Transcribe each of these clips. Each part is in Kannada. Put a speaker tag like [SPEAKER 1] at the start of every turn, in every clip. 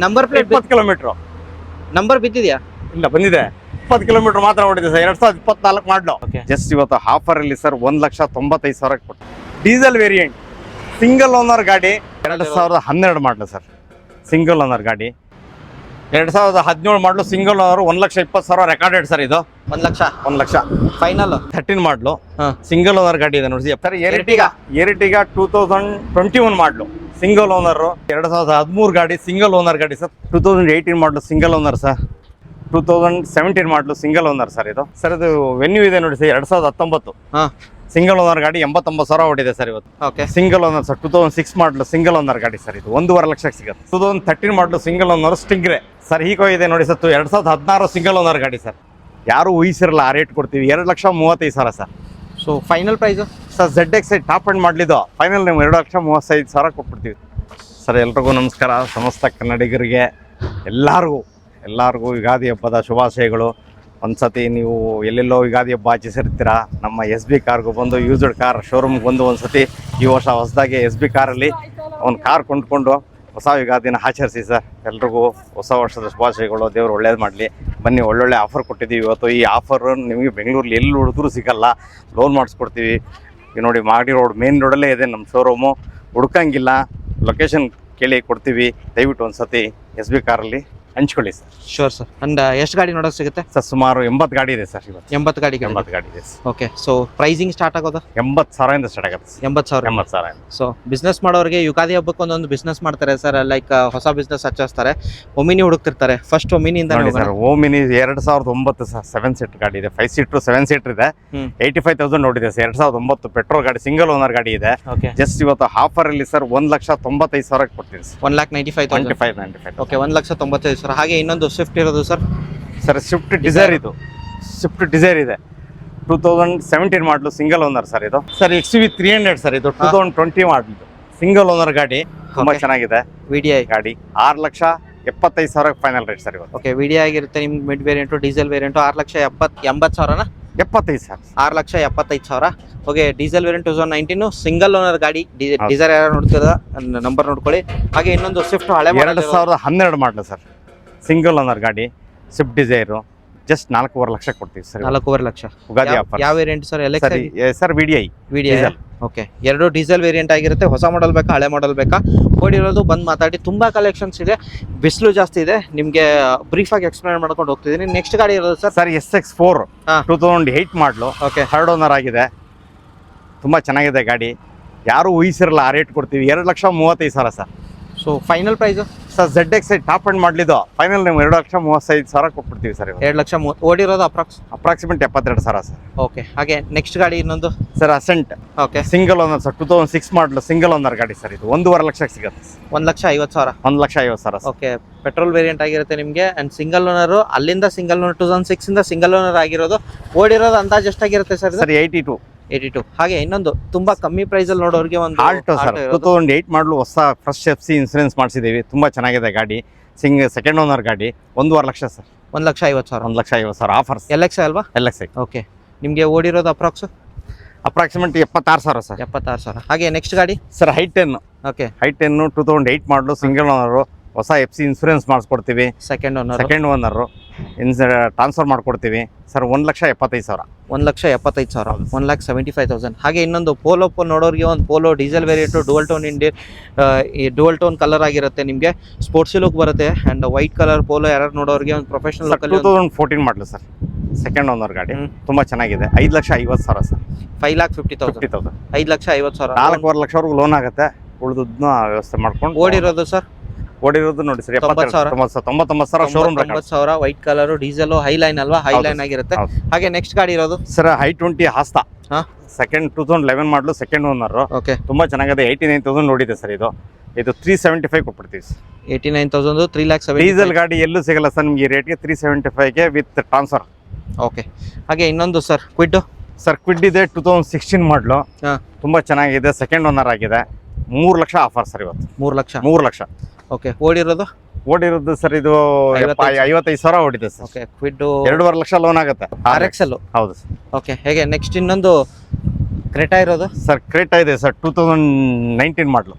[SPEAKER 1] ನಂಬರ್ ಪ್ಲೇಟ್
[SPEAKER 2] 20 ಕಿಲೋಮೀಟರ್
[SPEAKER 1] ನಂಬರ್ ಬಿದ್ದಿದ್ಯಾ?
[SPEAKER 2] ಇಲ್ಲ ಬಂದಿದೆ. 20 ಕಿಲೋಮೀಟರ್ ಮಾತ್ರ ಓಡಿದೆ ಸರ್. 2024 ಮಾಡಲು. ಜಸ್ಟ್ ಇವತ್ತು ಆಫರ್ ಅಲ್ಲಿ ಸರ್ 1,95,000 ಕೊಟ್ಟು ಡೀಸೆಲ್ ವೇರಿಯಂಟ್ ಸಿಂಗಲ್ ಓನರ್ ಗಾಡಿ 2012 ಮಾಡಲು ಸರ್. ಸಿಂಗಲ್ ಓನರ್ ಗಾಡಿ 2017 model single owner 1,20,000 recorded sir. ಇದು
[SPEAKER 1] 1 ಲಕ್ಷ
[SPEAKER 2] 1 ಲಕ್ಷ
[SPEAKER 1] ಫೈನಲ್
[SPEAKER 2] 13 ಮಾಡಲು ಸಿಂಗಲ್ ಓನರ್ ಗಾಡಿ ಇದೆ ನೋಡಿ sir. Ertiga 2021 model single owner. 2013 ಗಾಡಿ ಸಿಂಗಲ್ ಓನರ್ ಗಾಡಿ sir. 2018 model single owner sir. 2017 model single owner sir. ಇದು ಸರ್ ಇದು ವೆನ್ಯೂ ಇದೆ ನೋಡಿ ಸರ್. 2019 ಸಿಂಗಲ್ ಓನರ್ ಗಾಡಿ 89,000 ಓಡಿದೆ ಸರ್ ಇವತ್ತು.
[SPEAKER 1] Okay
[SPEAKER 2] single owner sir. 2006 model single owner ಗಾಡಿ ಸರ್. ಇದು 1.5 ಲಕ್ಷಕ್ಕೆ ಸಿಗುತ್ತೆ. 2013 model single owner Stingray sir. ಹೀಗೋ ಇದೆ ನೋಡಿ ಸರ್. 2016 ಸಿಂಗಲ್ ಓನರ್ ಗಾಡಿ ಸರ್. ಯಾರು ಊಹಿಸಿರಲ್ಲ ಆ ರೇಟ್ ಕೊಡ್ತೀವಿ. 2,35,000 sir.
[SPEAKER 1] So final price
[SPEAKER 2] sir ZX top and ಮಾಡಲಿದ್ದು ಫೈನಲ್ ನೀವು 2,35,000 ಕೊಟ್ಬಿಡ್ತೀವಿ ಸರ್. ಎಲ್ರಿಗೂ ನಮಸ್ಕಾರ. ಸಮಸ್ತ ಕನ್ನಡಿಗರಿಗೆ ಎಲ್ಲರಿಗೂ ಯುಗಾದಿ ಹಬ್ಬದ ಶುಭಾಶಯಗಳು. ಒಂದ್ಸತಿ ನೀವು ಎಲ್ಲೆಲ್ಲೋ ಯುಗಾದಿ ಹಬ್ಬ ಆಚರಿಸಿರ್ತೀರ. ನಮ್ಮ SB ಕಾರ್ಗೂ ಬಂದು ಯೂಸ್ಡ್ ಕಾರ್ ಶೋರೂಮ್ಗೆ ಬಂದು ಒಂದ್ಸತಿ ಈ ವರ್ಷ ಹೊಸದಾಗಿ SB ಕಾರಲ್ಲಿ ಒಂದು ಕಾರ್ ಕೊಂಡ್ಕೊಂಡು ಹೊಸ ಯುಗಾದಿನ ಆಚರಿಸಿ ಸರ್. ಎಲ್ರಿಗೂ ಹೊಸ ವರ್ಷದ ಶುಭಾಶಯಗಳು. ದೇವರು ಒಳ್ಳೇದು ಮಾಡಲಿ. ಬನ್ನಿ, ಒಳ್ಳೊಳ್ಳೆ ಆಫರ್ ಕೊಟ್ಟಿದ್ದೀವಿ ಇವತ್ತು. ಈ ಆಫರ್ ನಿಮಗೆ ಬೆಂಗಳೂರಲ್ಲಿ ಎಲ್ಲಿ ಹುಡುಗರು ಸಿಗಲ್ಲ. ಲೋನ್ ಮಾಡಿಸ್ಕೊಡ್ತೀವಿ. ಈಗ ನೋಡಿ ಮಾಗಡಿ ರೋಡ್ ಮೇನ್ ರೋಡಲ್ಲೇ ಇದೆ ನಮ್ಮ ಶೋರೂಮು. ಹುಡ್ಕಂಗಿಲ್ಲ, ಲೊಕೇಶನ್ ಕೇಳಿ ಕೊಡ್ತೀವಿ. ದಯವಿಟ್ಟು ಒಂದ್ಸತಿ SB ಕಾರಲ್ಲಿ ಹಂಚ್ಕೊಳ್ಳಿ ಸರ್.
[SPEAKER 1] Sure sir. ಅಂಡ್ ಎಷ್ಟು ಗಾಡಿ ನೋಡೋಕೆ ಸಿಗುತ್ತೆ
[SPEAKER 2] ಸರ್? ಸುಮಾರು 80 ಗಾಡಿ ಇದೆ ಸರ್ ಇವತ್ತು.
[SPEAKER 1] 80 ಗಾಡಿ
[SPEAKER 2] 80 ಗಾಡಿ ಇದೆ.
[SPEAKER 1] ಓಕೆ. ಸೊ ಪ್ರೈಸಿಂಗ್ ಸ್ಟಾರ್ಟ್ ಆಗೋದು
[SPEAKER 2] 80,000 ಸ್ಟಾರ್ಟ್ ಆಗುತ್ತೆ.
[SPEAKER 1] 80,000. ಸೊ ಬಿಸ್ನೆಸ್ ಮಾಡೋರಿಗೆ ಯುಗಾದಿ ಹಬ್ಬಕ್ಕೆ ಒಂದೊಂದು ಬಿಸ್ನೆಸ್ ಮಾಡ್ತಾರೆ ಸರ್. ಲೈಕ್ ಹೊಸ ಬಿಸ್ನೆಸ್ ಹಚ್ಚಿಸ್ತಾರೆ. ಒಮಿನಿ ಹುಡುಕ್ತಿರ್ತಾರೆ. ಫಸ್ಟ್ ಒಮಿನಿಯಿಂದ
[SPEAKER 2] ಸರ್. Omni 2009 sir. 7 ಸೀಟರ್ ಗಾಡಿ ಇದೆ. 5 ಸೀಟರ್ 7 ಸೀಟರ್ ಇದೆ. 85,000 ನೋಡಿದೆ ಸರ್. 2009 ಪೆಟ್ರೋಲ್ ಗಾಡಿ ಸಿಂಗಲ್ ಓನರ್ ಗಾಡಿ ಇದೆ. ಜಸ್ಟ್ ಇವತ್ತು ಆಫರ್ ಅಲ್ಲಿ ಸರ್ 1,95,000 ಕೊಡ್ತೀವಿ ಸರ್.
[SPEAKER 1] 1,95,000. ಓಕೆ, 1,95,000. ಹಾಗೆ ಇನ್ನೊಂದು ಸ್ವಿಫ್ಟ್ ಇರೋದು ಸರ್.
[SPEAKER 2] ಸ್ವಿಫ್ಟ್ ಡಿಸೈರ್ ಇದು. ಸ್ವಿಫ್ಟ್ ಡಿಸೈರ್ ಇದೆ. 2017 ಮಾಡಲು ಸಿಂಗಲ್ ಓನರ್ ಸರ್. ಇದು ಸರ್ XUV 300 ಸರ್. ಇದು 2020 ಮಾಡಲು ಸಿಂಗಲ್ ಓನರ್ ಗಾಡಿ. ತುಂಬಾ ಚೆನ್ನಾಗಿದೆ.
[SPEAKER 1] VDI
[SPEAKER 2] ಗಾಡಿ 6,75,000 ಫೈನಲ್ ರೇಟ್ ಸರ್ ಇವತ್ತು.
[SPEAKER 1] ಓಕೆ, VDI ಆಗಿರುತ್ತೆ. ನಿಮ್ಗೆ mid variant, diesel variant 6,80,000
[SPEAKER 2] 75 sir.
[SPEAKER 1] 6,75,000. Okay, diesel variant 2019 single owner ಗಾಡಿ. ಡೀಸೆಲ್ ಯಾರು ನೋಡ್ತಿರ ನಂಬರ್ ನೋಡ್ಕೊಳ್ಳಿ. ಹಾಗೆ ಇನ್ನೊಂದು ಸ್ವಿಫ್ಟ್ ಹಳೆ
[SPEAKER 2] 2012 ಮಾಡಲು ಸರ್. ಸಿಂಗಲ್ ಓನರ್ ಗಾಡಿ ಸ್ವಿಫ್ಟ್ ಡಿಸೈರು. ಜಸ್ಟ್ 4.5 ಲಕ್ಷ ಕೊಡ್ತೀವಿ ಸರ್.
[SPEAKER 1] 4.5 ಲಕ್ಷ.
[SPEAKER 2] ಉಗಾದಿ ಆಫರ್.
[SPEAKER 1] ಯಾವ variant sir?
[SPEAKER 2] Sir VDI.
[SPEAKER 1] Okay, ಎರಡು ಡೀಸೆಲ್ ವೇರಿಯಂಟ್ ಆಗಿರುತ್ತೆ. ಹೊಸ ಮಾಡೆಲ್ ಬೇಕಾ, ಹಳೆ ಮಾಡೆಲ್ ಬೇಕಾ? ಓಡಿರೋದು ಬಂದು ಮಾತಾಡಿ. ತುಂಬಾ ಕಲೆಕ್ಷನ್ಸ್ ಇದೆ. ಬಿಸಿಲು ಜಾಸ್ತಿ ಇದೆ. ನಿಮಗೆ ಬ್ರೀಫ್ ಆಗಿ ಎಕ್ಸ್ಪ್ಲೈನ್ ಮಾಡ್ಕೊಂಡು ಹೋಗ್ತಿದ್ದೀನಿ. ನೆಕ್ಸ್ಟ್ ಗಾಡಿ ಇರೋದು ಸರ್
[SPEAKER 2] SX4 2008 ಮಾಡಲು. ಓಕೆ, 3rd ಓನರ್ ಆಗಿದೆ. ತುಂಬಾ ಚೆನ್ನಾಗಿದೆ ಗಾಡಿ. ಯಾರು ಊಹಿಸಿರಲ್ಲ ಆ ರೇಟ್ ಕೊಡ್ತೀವಿ. 2,35,000 sir.
[SPEAKER 1] So final price
[SPEAKER 2] sir ZX top and ಮಾಡಲಿದ್ದು ಫೈನಲ್ ನೀವು 2,35,000 ಕೊಟ್ಬಿಡ್ತೀವಿ ಸರ್.
[SPEAKER 1] 2,30,000. ಓಡಿರೋದು
[SPEAKER 2] ಅಪ್ರಾಕ್ಸಿಮೇಟ್ 72,000 ಸರ್.
[SPEAKER 1] ಓಕೆ. ಹಾಗೆ ನೆಕ್ಸ್ಟ್ ಗಾಡಿ ಇನ್ನೊಂದು
[SPEAKER 2] sir Accent.
[SPEAKER 1] Okay,
[SPEAKER 2] single owner sir. 2006 model single owner ಗಾಡಿ ಸರ್. ಇದು 1.5 ಲಕ್ಷಕ್ಕೆ ಸಿಗುತ್ತೆ.
[SPEAKER 1] 1,50,000.
[SPEAKER 2] 1,50,000.
[SPEAKER 1] ಓಕೆ, ಪೆಟ್ರೋಲ್ ವೇರಿಯಂಟ್ ಆಗಿರುತ್ತೆ ನಿಮಗೆ. And single owner. ಅಲ್ಲಿಂದ ಸಿಂಗಲ್ ಓನರ್ 2006 ಇಂದ ಸಿಂಗಲ್ ಓನರ್ ಆಗಿರೋದು. ಓಡಿರೋದು ಅಂದಾಜು ಎಷ್ಟಾಗಿರುತ್ತೆ ಸರ್?
[SPEAKER 2] 82.
[SPEAKER 1] ಹಾಗೆ ಇನ್ನೊಂದು ತುಂಬಾ ಕಮ್ಮಿ ಪ್ರೈಸ್ ಅಲ್ಲಿ ನೋಡೋರಿಗೆ ಒಂದು
[SPEAKER 2] ಆಲ್ಟೋ ಸರ್. 2008 ಮಾಡಲು ಹೊಸ ಫ್ರೆಶ್ FC ಇನ್ಸೂರೆನ್ಸ್ ಮಾಡಿಸಿದೀವಿ. ತುಂಬಾ ಚೆನ್ನಾಗಿದೆ ಗಾಡಿ. ಸೆಕೆಂಡ್ ಓನರ್ ಗಾಡಿ. 1.5 ಲಕ್ಷ ಸರ್.
[SPEAKER 1] 1,50,000.
[SPEAKER 2] 1,50,000 ಆಫರ್ಸ್.
[SPEAKER 1] LX ಅಲ್ವಾ?
[SPEAKER 2] LX.
[SPEAKER 1] ಓಕೆ, ನಿಮಗೆ ಓಡಿರೋದು
[SPEAKER 2] ಅಪ್ರಾಕ್ಸಿಮೇಟ್ 76,000 ಸರ್.
[SPEAKER 1] 76,000. ಹಾಗೆ ನೆಕ್ಸ್ಟ್ ಗಾಡಿ
[SPEAKER 2] sir i10.
[SPEAKER 1] Okay,
[SPEAKER 2] i10 2008 model single owner. ಹೊಸ FC ಇನ್ಸೂರೆನ್ಸ್ ಮಾಡಿಸ್ಕೊಡ್ತೀವಿ.
[SPEAKER 1] ಸೆಕೆಂಡ್ ಓನರ್
[SPEAKER 2] ಟ್ರಾನ್ಸ್ಫರ್ ಮಾಡ್ಕೊಡ್ತೀವಿ ಸರ್. 1,75,000.
[SPEAKER 1] 1,75,000. 1,75,000. ಹಾಗೆ ಇನ್ನೊಂದು ಪೋಲೋ ನೋಡೋರಿಗೆ ಒಂದು Polo diesel variant dual tone colour ಆಗಿರುತ್ತೆ. ನಿಮಗೆ ಸ್ಪೋರ್ಟ್ಸಿ ಲುಕ್ ಬರುತ್ತೆ. ಅಂಡ್ ವೈಟ್ ಕಲರ್ ಪೋಲೋ ಯಾರು ನೋಡೋರಿಗೆ ಒಂದು ಪ್ರೊಫೆಷನಲ್ ಲುಕ್.
[SPEAKER 2] 2014 ಮಾಡಲು ಸರ್. ಸೆಕೆಂಡ್ ಓನರ್ ಗಾಡಿ. ತುಂಬಾ ಚೆನ್ನಾಗಿದೆ. 5,50,000 ಸರ್.
[SPEAKER 1] 5,50,000. 5,50,000.
[SPEAKER 2] 4.5 ಲಕ್ಷವರೆಗೂ ಲೋನ್ ಆಗುತ್ತೆ. ಉಳಿದನ್ನ ವ್ಯವಸ್ಥೆ ಮಾಡ್ಕೊಂಡು.
[SPEAKER 1] ಓಡಿರೋದು ಸರ್?
[SPEAKER 2] ಓಡಿರೋದು ನೋಡಿ sir 99,000 showroom.
[SPEAKER 1] 90,000. White colour diesel high line ಅಲ್ವಾ? ಹೈ ಲೈನ್ ಆಗಿರುತ್ತೆ. ಹಾಗೆ ನೆಕ್ಸ್ಟ್ ಗಾಡಿ ಇರೋದು
[SPEAKER 2] ಸರ್ i20 ಹಾಸ್ತಾ. ಸೆಕೆಂಡ್ 2011 ಮಾಡಲು ಸೆಕೆಂಡ್ ಓನರ್.
[SPEAKER 1] ಓಕೆ,
[SPEAKER 2] ತುಂಬಾ ಚೆನ್ನಾಗಿದೆ. 89,000 ನೋಡಿದೆ ಸರ್. ಇದು 375 ಕೊಟ್ಬಿಡ್ತೀವಿ ಸರ್.
[SPEAKER 1] 89,000. 3,70,000.
[SPEAKER 2] ಡೀಸೆಲ್ ಗಾಡಿ ಎಲ್ಲೂ ಸಿಗಲ್ಲ ಸರ್ ನಿಮ್ಗೆ ಈ ರೇಟ್ಗೆ. 375ಗೆ ವಿತ್ ಟ್ರಾನ್ಸ್ಫರ್.
[SPEAKER 1] ಓಕೆ. ಹಾಗೆ ಇನ್ನೊಂದು ಸರ್ ಕ್ವಿಡ್.
[SPEAKER 2] ಸರ್ ಕ್ವಿಡ್ ಇದೆ 2016 ಮಾಡಲು. ತುಂಬಾ ಚೆನ್ನಾಗಿದೆ. ಸೆಕೆಂಡ್ ಓನರ್ ಆಗಿದೆ. 3 ಲಕ್ಷ ಆಫರ್ ಸರ್ ಇವತ್ತು. 3 ಲಕ್ಷ.
[SPEAKER 1] ಓಕೆ, ಓಡಿರೋದು
[SPEAKER 2] ಸರ್ ಇದು 55,000 ಓಡಿದೆ sir.
[SPEAKER 1] Okay, Kwid
[SPEAKER 2] 2.5 lakh loan ಆಗುತ್ತೆ.
[SPEAKER 1] RXL.
[SPEAKER 2] ಹೌದು ಸರ್.
[SPEAKER 1] ಓಕೆ. ಹೇಗೆ ನೆಕ್ಸ್ಟ್ ಇನ್ನೊಂದು ಕ್ರೆಟಾ ಇರೋದು
[SPEAKER 2] ಸರ್? ಕ್ರೆಟಾ ಇದೆ ಸರ್ 2019 ಮಾಡಲು.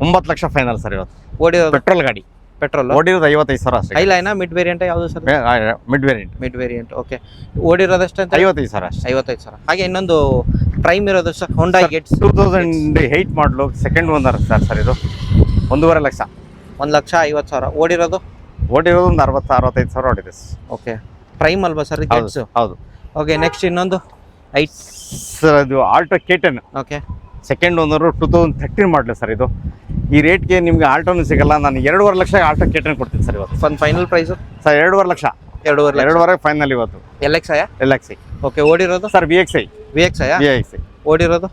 [SPEAKER 2] 9 ಲಕ್ಷ ಫೈನಲ್ ಸರ್ ಇವತ್ತು.
[SPEAKER 1] ಓಡಿರೋದು
[SPEAKER 2] ಪೆಟ್ರೋಲ್ ಗಾಡಿ,
[SPEAKER 1] ಪೆಟ್ರೋಲ್,
[SPEAKER 2] ಓಡಿರೋದು 55,000 ಅಷ್ಟೇ.
[SPEAKER 1] ಹೈಲೈನಾ ಮಿಡ್ ವೇರಿಯಂಟ್ ಯಾವುದು sir?
[SPEAKER 2] Mid variant,
[SPEAKER 1] mid variant. Okay, ಓಡಿರೋದು ಎಷ್ಟು ಅಂತ?
[SPEAKER 2] 55,000 ಅಷ್ಟೇ.
[SPEAKER 1] 55,000. ಹಾಗೆ ಇನ್ನೊಂದು ಪ್ರೈಮ್ ಇರೋದು ಸರ್ ಹೋಂಡಾ ಗೆಟ್ಸ್
[SPEAKER 2] 2008 ಮಾಡಲು, ಸೆಕೆಂಡ್ ಓನರ್ ಸರ್ ಇದು 1.5 ಲಕ್ಷ.
[SPEAKER 1] 1,50,000. ಓಡಿರೋದು
[SPEAKER 2] ಓಡಿರೋದು ಒಂದು 60-65,000 ಓಡಿದೆ.
[SPEAKER 1] ಓಕೆ, ಪ್ರೈಮ್ ಅಲ್ವಾ ಸರ್ ಗೆಟ್ಸ್?
[SPEAKER 2] ಹೌದು.
[SPEAKER 1] ಓಕೆ, ನೆಕ್ಸ್ಟ್ ಇನ್ನೊಂದು
[SPEAKER 2] ಸರ್ ಅದು Alto K10.
[SPEAKER 1] Okay,
[SPEAKER 2] second owner 2013 ಮಾಡಲು ಸರ್ ಇದು. ಈ ರೇಟ್ಗೆ ನಿಮ್ಗೆ ಆಲ್ಟೋನು ಸಿಗಲ್ಲ. ನಾನು 2.5 ಲಕ್ಷ ಆಲ್ಟೋ K10 ಕೊಡ್ತೀನಿ ಸರ್ ಇವತ್ತು.
[SPEAKER 1] Final price
[SPEAKER 2] sir 2.5 lakh. 2.5 final ಇವತ್ತು.
[SPEAKER 1] LXI?
[SPEAKER 2] LXI.
[SPEAKER 1] ಓಕೆ, ಓಡಿರೋದು
[SPEAKER 2] ಸರ್ VXI.
[SPEAKER 1] VXI. ಓಡಿರೋದು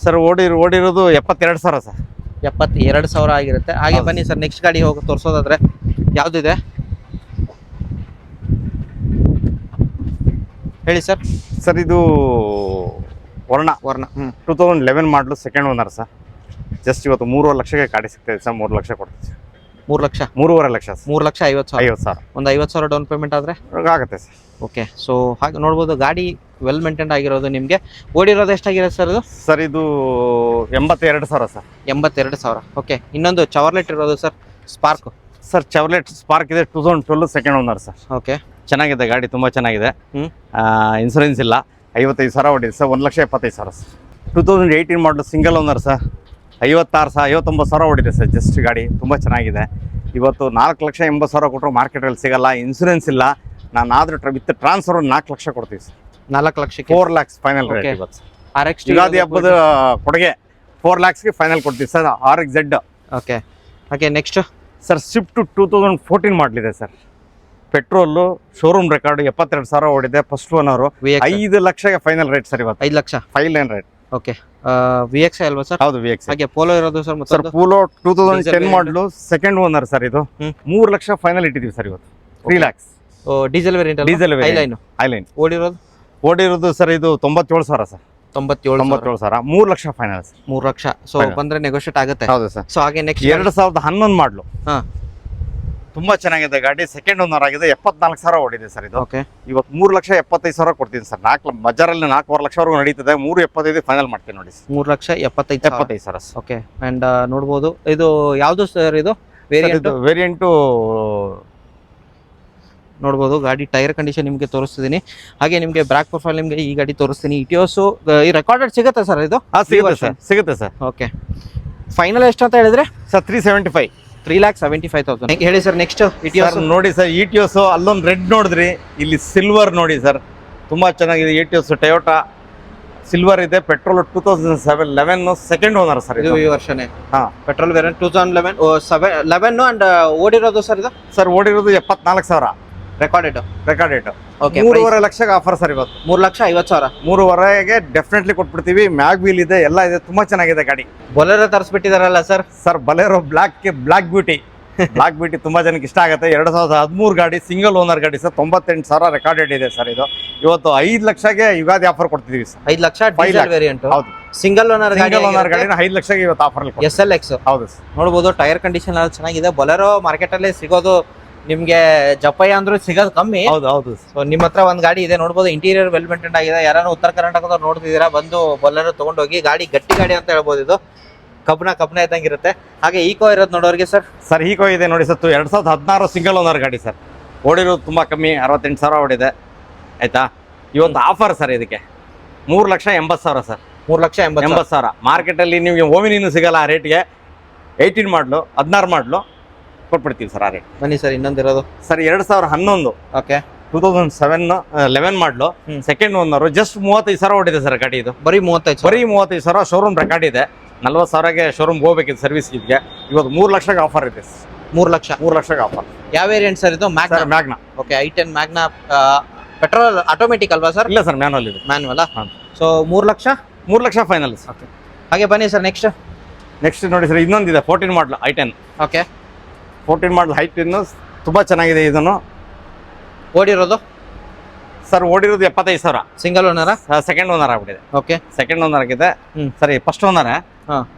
[SPEAKER 2] ಸರ್ ಓಡಿರೋದು 72,000 ಸರ್.
[SPEAKER 1] 72,000 ಆಗಿರುತ್ತೆ. ಹಾಗೆ ಬನ್ನಿ ಸರ್ ನೆಕ್ಸ್ಟ್ ಗಾಡಿ ಹೋಗಿ ತೋರಿಸೋದಾದ್ರೆ ಯಾವುದಿದೆ ಹೇಳಿ ಸರ್.
[SPEAKER 2] ಸರ್ ಇದು ವರ್ಣ 2011 ಮಾಡಲು, ಸೆಕೆಂಡ್ ಓನರ್ ಸರ್. ಜಸ್ಟ್ ಇವತ್ತು 3.5 ಲಕ್ಷಕ್ಕೆ ಗಾಡಿ ಸಿಗ್ತದೆ ಸರ್. 3 ಲಕ್ಷ ಕೊಡ್ತೀವಿ.
[SPEAKER 1] 3 ಲಕ್ಷ?
[SPEAKER 2] 3.5 ಲಕ್ಷ ಸರ್.
[SPEAKER 1] 3,50,000. ಒಂದು 50,000 ಡೌನ್ ಪೇಮೆಂಟ್ ಆದರೆ
[SPEAKER 2] ಆಗುತ್ತೆ ಸರ್.
[SPEAKER 1] ಓಕೆ, ಸೊ ಹಾಗೆ ನೋಡ್ಬೋದು ಗಾಡಿ ವೆಲ್ ಮೇಂಟೈನ್ ಆಗಿರೋದು. ನಿಮಗೆ ಓಡಿರೋದು ಎಷ್ಟಾಗಿರುತ್ತೆ ಸರ್ ಇದು?
[SPEAKER 2] ಸರ್ ಇದು 82,000 ಸರ್.
[SPEAKER 1] 82,000. ಓಕೆ, ಇನ್ನೊಂದು ಚವರ್ಲೆಟ್ ಇರೋದು sir spark.
[SPEAKER 2] Sir Chevrolet spark ಇದೆ 2012 ಸೆಕೆಂಡ್ ಓನರ್ ಸರ್.
[SPEAKER 1] ಓಕೆ,
[SPEAKER 2] ಚೆನ್ನಾಗಿದೆ ಗಾಡಿ, ತುಂಬ ಚೆನ್ನಾಗಿದೆ. ಇನ್ಸೂರೆನ್ಸ್ ಇಲ್ಲ. 55,000 ಹೊಡಿದೆ sir. 1,75,000 sir. 2018 model, single owner sir. 59,000 ಹೊಡಿದೆ ಸರ್. ಜಸ್ಟ್ ಗಾಡಿ ತುಂಬ ಚೆನ್ನಾಗಿದೆ. ಇವತ್ತು 4,80,000 ಕೊಟ್ಟರು ಮಾರ್ಕೆಟಲ್ಲಿ ಸಿಗಲ್ಲ. ಇನ್ಸೂರೆನ್ಸ್ ಇಲ್ಲ. ನಾನು ಆದರೂ ವಿತ್ ಟ್ರಾನ್ಸ್ಫರ್ 4 ಲಕ್ಷ ಕೊಡ್ತೀವಿ ಸರ್.
[SPEAKER 1] 4 ಲಕ್ಷಕ್ಕೆ
[SPEAKER 2] 4 ಲ್ಯಾಕ್ಸ್ ಫೈನಲ್ ರೇಟ್ ಇವತ್ತು.
[SPEAKER 1] RX
[SPEAKER 2] ಯುಗಾದಿ ಹಬ್ಬದ ಕೊಡುಗೆ 4 ಲ್ಯಾಕ್ಸ್ಗೆ ಫೈನಲ್ ಕೊಡ್ತೀವಿ ಸರ್. RXZ.
[SPEAKER 1] ಓಕೆ, ಹಾಗೆ ನೆಕ್ಸ್ಟ್
[SPEAKER 2] ಸರ್ ಸ್ವಿಫ್ಟ್ 2014 ಮಾಡಲಿದೆ ಸರ್. ಪೆಟ್ರೋಲು ಶೋರೂಮ್ ರೆಕಾರ್ಡ್ 72,000 ಓಡಿದೆ. First owner. 5 ಲಕ್ಷಗೆ ಫೈನಲ್ ರೇಟ್ ಸರ್ ಇವತ್ತು.
[SPEAKER 1] 5 ಲಕ್ಷ
[SPEAKER 2] ಫೈಲ್ ಲೈನ್ ರೇಟ್.
[SPEAKER 1] ಓಕೆ, VXI ಅಲ್ವಾ ಸರ್?
[SPEAKER 2] ಹೌದು, VXI.
[SPEAKER 1] ಹಾಗೆ ಪೋಲೋ ಇರೋದು sir?
[SPEAKER 2] Sir Polo 2010 model, second owner sir ಇದು. 3 ಲಕ್ಷ ಫೈನಲ್ ಇಟ್ಟಿದ್ದೀವಿ ಸರ್ ಇವತ್ತು. 3 lakhs.
[SPEAKER 1] Diesel variant?
[SPEAKER 2] Diesel Highline. ಓಡಿರೋದು ಸರ್ ಇದು 97,000 sir. 97,000. 3 lakh final sir.
[SPEAKER 1] 3 lakh. So ಬಂದ್ರೆ ನೆಗೋಷಿಯೇಟ್ ಆಗುತ್ತೆ.
[SPEAKER 2] ಹೌದು ಸರ್.
[SPEAKER 1] ಸೊ ಹಾಗೆ ನೆಕ್ಸ್ಟ್
[SPEAKER 2] 2011 ಮಾಡಲು.
[SPEAKER 1] ಹಾ,
[SPEAKER 2] ತುಂಬಾ ಚೆನ್ನಾಗಿದೆ ಗಾಡಿ. ಸೆಕೆಂಡ್ ಓನರ್ ಆಗಿದೆ. 74,000 ಓಡಿದೆ ಸರ್ ಇದು.
[SPEAKER 1] ಓಕೆ,
[SPEAKER 2] ಇವತ್ತು 3,75,000 ಕೊಡ್ತೀನಿ ಸರ್. ಬಜಾರಲ್ಲಿ 4.5 ಲಕ್ಷವರೆಗೂ ನಡೀತದೆ. 3.75 ಫೈನಲ್ ಮಾಡ್ತೀನಿ ನೋಡಿ.
[SPEAKER 1] 3,75,000. ಓಕೆ, ಅಂಡ್ ನೋಡ್ಬೋದು ಇದು ಯಾವುದು ಸರ್ ಇದು
[SPEAKER 2] ವೇರಿಯಂಟು
[SPEAKER 1] ನೋಡ್ಬೋದು. ಗಾಡಿ ಟೈರ್ ಕಂಡೀಷನ್ ನಿಮಗೆ ತೋರಿಸ್ತಿದ್ದೀನಿ. ಹಾಗೆ ನಿಮಗೆ ಬ್ಯಾಕ್ ಪ್ರೊಫೈಲ್ ನಿಮಗೆ ಈ ಗಾಡಿ ತೋರಿಸ್ತೀನಿ. ಇಟಿಯೋಸು ಈ ರೆಕಾರ್ಡೆಡ್ ಸಿಗುತ್ತೆ ಸರ್ ಇದು?
[SPEAKER 2] ಸಿಗುತ್ತೆ ಸರ್.
[SPEAKER 1] ಓಕೆ, ಫೈನಲ್ ಎಷ್ಟು ಅಂತ ಹೇಳಿದ್ರೆ
[SPEAKER 2] ಸರ್ 375.
[SPEAKER 1] 3,75,000 ಹೇಳಿ ಸರ್. ನೆಕ್ಸ್ಟ್ ಇಟಿಯೋಸ್
[SPEAKER 2] ನೋಡಿ ಸರ್. ಇಟಿಯೋಸ್ ಅಲ್ಲೊಂದು ರೆಡ್ ನೋಡಿದ್ರಿ, ಇಲ್ಲಿ ಸಿಲ್ವರ್ ನೋಡಿ ಸರ್. ತುಂಬಾ ಚೆನ್ನಾಗಿದೆ. ಇಟಿಯೋಸ್ ಟೊಯೋಟಾ ಸಿಲ್ವರ್ ಇದೆ. Petrol 2011 second owner sir.
[SPEAKER 1] ಇದು ಈ ವರ್ಷನೇ.
[SPEAKER 2] ಹಾ,
[SPEAKER 1] ಪೆಟ್ರೋಲ್ ವೇರಿಯಂಟ್ 2011 ಅಂಡ್ ಓಡಿರೋದು ಸರ್ ಇದು?
[SPEAKER 2] ಸರ್ ಓಡಿರೋದು 74,000
[SPEAKER 1] ರೆಕಾರ್ಡೆಡ್. ಓಕೆ,
[SPEAKER 2] 3.5 ಲಕ್ಷಕ್ಕೆ ಆಫರ್ ಸರ್ ಇವತ್ತು.
[SPEAKER 1] 3,50,000.
[SPEAKER 2] 3.5ಗೆ ಡೆಫಿನೆಟ್ಲಿ ಕೊಟ್ಬಿಡ್ತೀವಿ. ಮ್ಯಾಗ್ ವೀಲ್ ಇದೆ, ಎಲ್ಲ ಇದೆ. ತುಂಬಾ ಚೆನ್ನಾಗಿದೆ ಗಾಡಿ.
[SPEAKER 1] ಬೊಲೆರೋ ತರಿಸ್ಬಿಟ್ಟಿದಾರಲ್ಲ sir?
[SPEAKER 2] Sir Bolero black beauty. Black beauty ತುಂಬಾ ಜನಕ್ಕೆ ಇಷ್ಟ ಆಗುತ್ತೆ. 2013 ಗಾಡಿ, ಸಿಂಗಲ್ ಓನರ್ ಗಾಡಿ ಸರ್. 98,000 ರೆಕಾರ್ಡೆಡ್ ಇದೆ ಸರ್ ಇದು. ಇವತ್ತು 5 ಲಕ್ಷಗೆ ಯುಗಾದಿ ಆಫರ್ ಕೊಡ್ತಿದೀವಿ ಸರ್.
[SPEAKER 1] 5 lakh diesel variant.
[SPEAKER 2] ಹೌದು,
[SPEAKER 1] ಸಿಂಗಲ್ ಓನರ್
[SPEAKER 2] ಗಾಡಿನ 5 ಲಕ್ಷಗೆ ಇವತ್ತು ಆಫರ್.
[SPEAKER 1] SLX.
[SPEAKER 2] ಹೌದು ಸರ್.
[SPEAKER 1] ನೋಡ್ಬೋದು ಟೈರ್ ಕಂಡೀಷನ್ ಎಲ್ಲ ಚೆನ್ನಾಗಿದೆ. ಬೊಲೆರೋ ಮಾರ್ಕೆಟ್ ಅಲ್ಲಿ ಸಿಗೋದು ನಿಮ್ಗೆ ಜಪಯ್ಯ ಅಂದ್ರೂ ಸಿಗೋದು ಕಮ್ಮಿ.
[SPEAKER 2] ಹೌದು.
[SPEAKER 1] ಸೊ ನಿಮ್ಮ ಹತ್ರ ಒಂದು ಗಾಡಿ ಇದೆ ನೋಡ್ಬೋದು. ಇಂಟೀರಿಯರ್ ವೆಲ್ ಮೇಂಟೈನ್ ಆಗಿದೆ. ಯಾರು ಉತ್ತರ ಕರ್ನಾಟಕದವ್ರು ನೋಡ್ತಿದ್ದೀರಾ, ಬಂದು ಬೊಲೆರೋ ತಗೊಂಡೋಗಿ. ಗಾಡಿ ಗಟ್ಟಿ ಗಾಡಿ ಅಂತ ಹೇಳ್ಬೋದು. ಇದು ಕಬ್ನ ಇದ್ದಂಗಿರುತ್ತೆ. ಹಾಗೆ ಈಕೋ ಇರೋದು ನೋಡೋರಿಗೆ ಸರ್
[SPEAKER 2] ಈಕೋ ಇದೆ ನೋಡಿ ಸರ್. 2016 ಸಿಂಗಲ್ ಓನರ್ ಗಾಡಿ ಸರ್. ಓಡಿರೋದು ತುಂಬಾ ಕಮ್ಮಿ, 68,000 ಓಡಿದೆ. ಆಯ್ತಾ, ಇವತ್ತು ಆಫರ್ ಸರ್ ಇದಕ್ಕೆ 3,80,000 ಸರ್.
[SPEAKER 1] 3,80,000.
[SPEAKER 2] ಮಾರ್ಕೆಟಲ್ಲಿ ನಿಮಗೆ ಓಮಿನಿನೂ ಸಿಗಲ್ಲ ಆ ರೇಟ್ಗೆ. 18 ಮಾಡಲು, 16 ಮಾಡಲು ಕೊಟ್ಬಿಡ್ತೀವಿ ಸರ್ ಆ ರೇಟ್.
[SPEAKER 1] ಬನ್ನಿ ಸರ್ ಇನ್ನೊಂದು ಇರೋದು
[SPEAKER 2] ಸರ್ 2011.
[SPEAKER 1] ಓಕೆ,
[SPEAKER 2] 2011 ಮಾಡಲು, ಸೆಕೆಂಡ್ ಓನರು. ಜಸ್ಟ್ 35,000 ಓಡಿದೆ ಸರ್ ಗಾಡಿ ಇದು.
[SPEAKER 1] ಬರೀ 35,000
[SPEAKER 2] ಶೋರೂಮ್ ರೆಕಾರ್ಡ್ ಇದೆ. 40,000ಗೆ ಶೋರೂಮ್ ಹೋಗ್ಬೇಕಿದೆ ಸರ್ವಿಸ್ ಇದಕ್ಕೆ. ಇವತ್ತು 3 ಲಕ್ಷಕ್ಕೆ ಆಫರ್ ಇದೆ.
[SPEAKER 1] 3 ಲಕ್ಷಕ್ಕೆ
[SPEAKER 2] ಆಫರ್.
[SPEAKER 1] ಯಾವ ವೇರಿಯಂಟ್ ಸರ್ ಇದು?
[SPEAKER 2] Magna.
[SPEAKER 1] Okay, i10 Magna. Petrol automatic ಅಲ್ವಾ ಸರ್?
[SPEAKER 2] ಇಲ್ಲ ಸರ್, ಮ್ಯಾನುವಲ್ ಇದೆ.
[SPEAKER 1] ಮ್ಯಾನುವಲ್. So 3 lakh
[SPEAKER 2] final.
[SPEAKER 1] ಹಾಗೆ ಬನ್ನಿ ಸರ್
[SPEAKER 2] ನೆಕ್ಸ್ಟ್ ನೋಡಿ ಸರ್. ಇನ್ನೊಂದಿದೆ 14 ಮಾಡಲು i10.
[SPEAKER 1] ಓಕೆ,
[SPEAKER 2] 14 ಮಾಡಲು i10 ತುಂಬಾ ಚೆನ್ನಾಗಿದೆ. ಇದನ್ನು
[SPEAKER 1] ಓಡಿರೋದು
[SPEAKER 2] ಸರ್ ಓಡಿರೋದು 75,000.
[SPEAKER 1] Single owner?
[SPEAKER 2] ಸೆಕೆಂಡ್ ಓನರ್ ಆಗ್ಬಿಟ್ಟಿದೆ.
[SPEAKER 1] ಓಕೆ,
[SPEAKER 2] ಸೆಕೆಂಡ್ ಓನರ್ ಆಗಿದೆ. ಸರಿ, ಫಸ್ಟ್ ಓನರ್.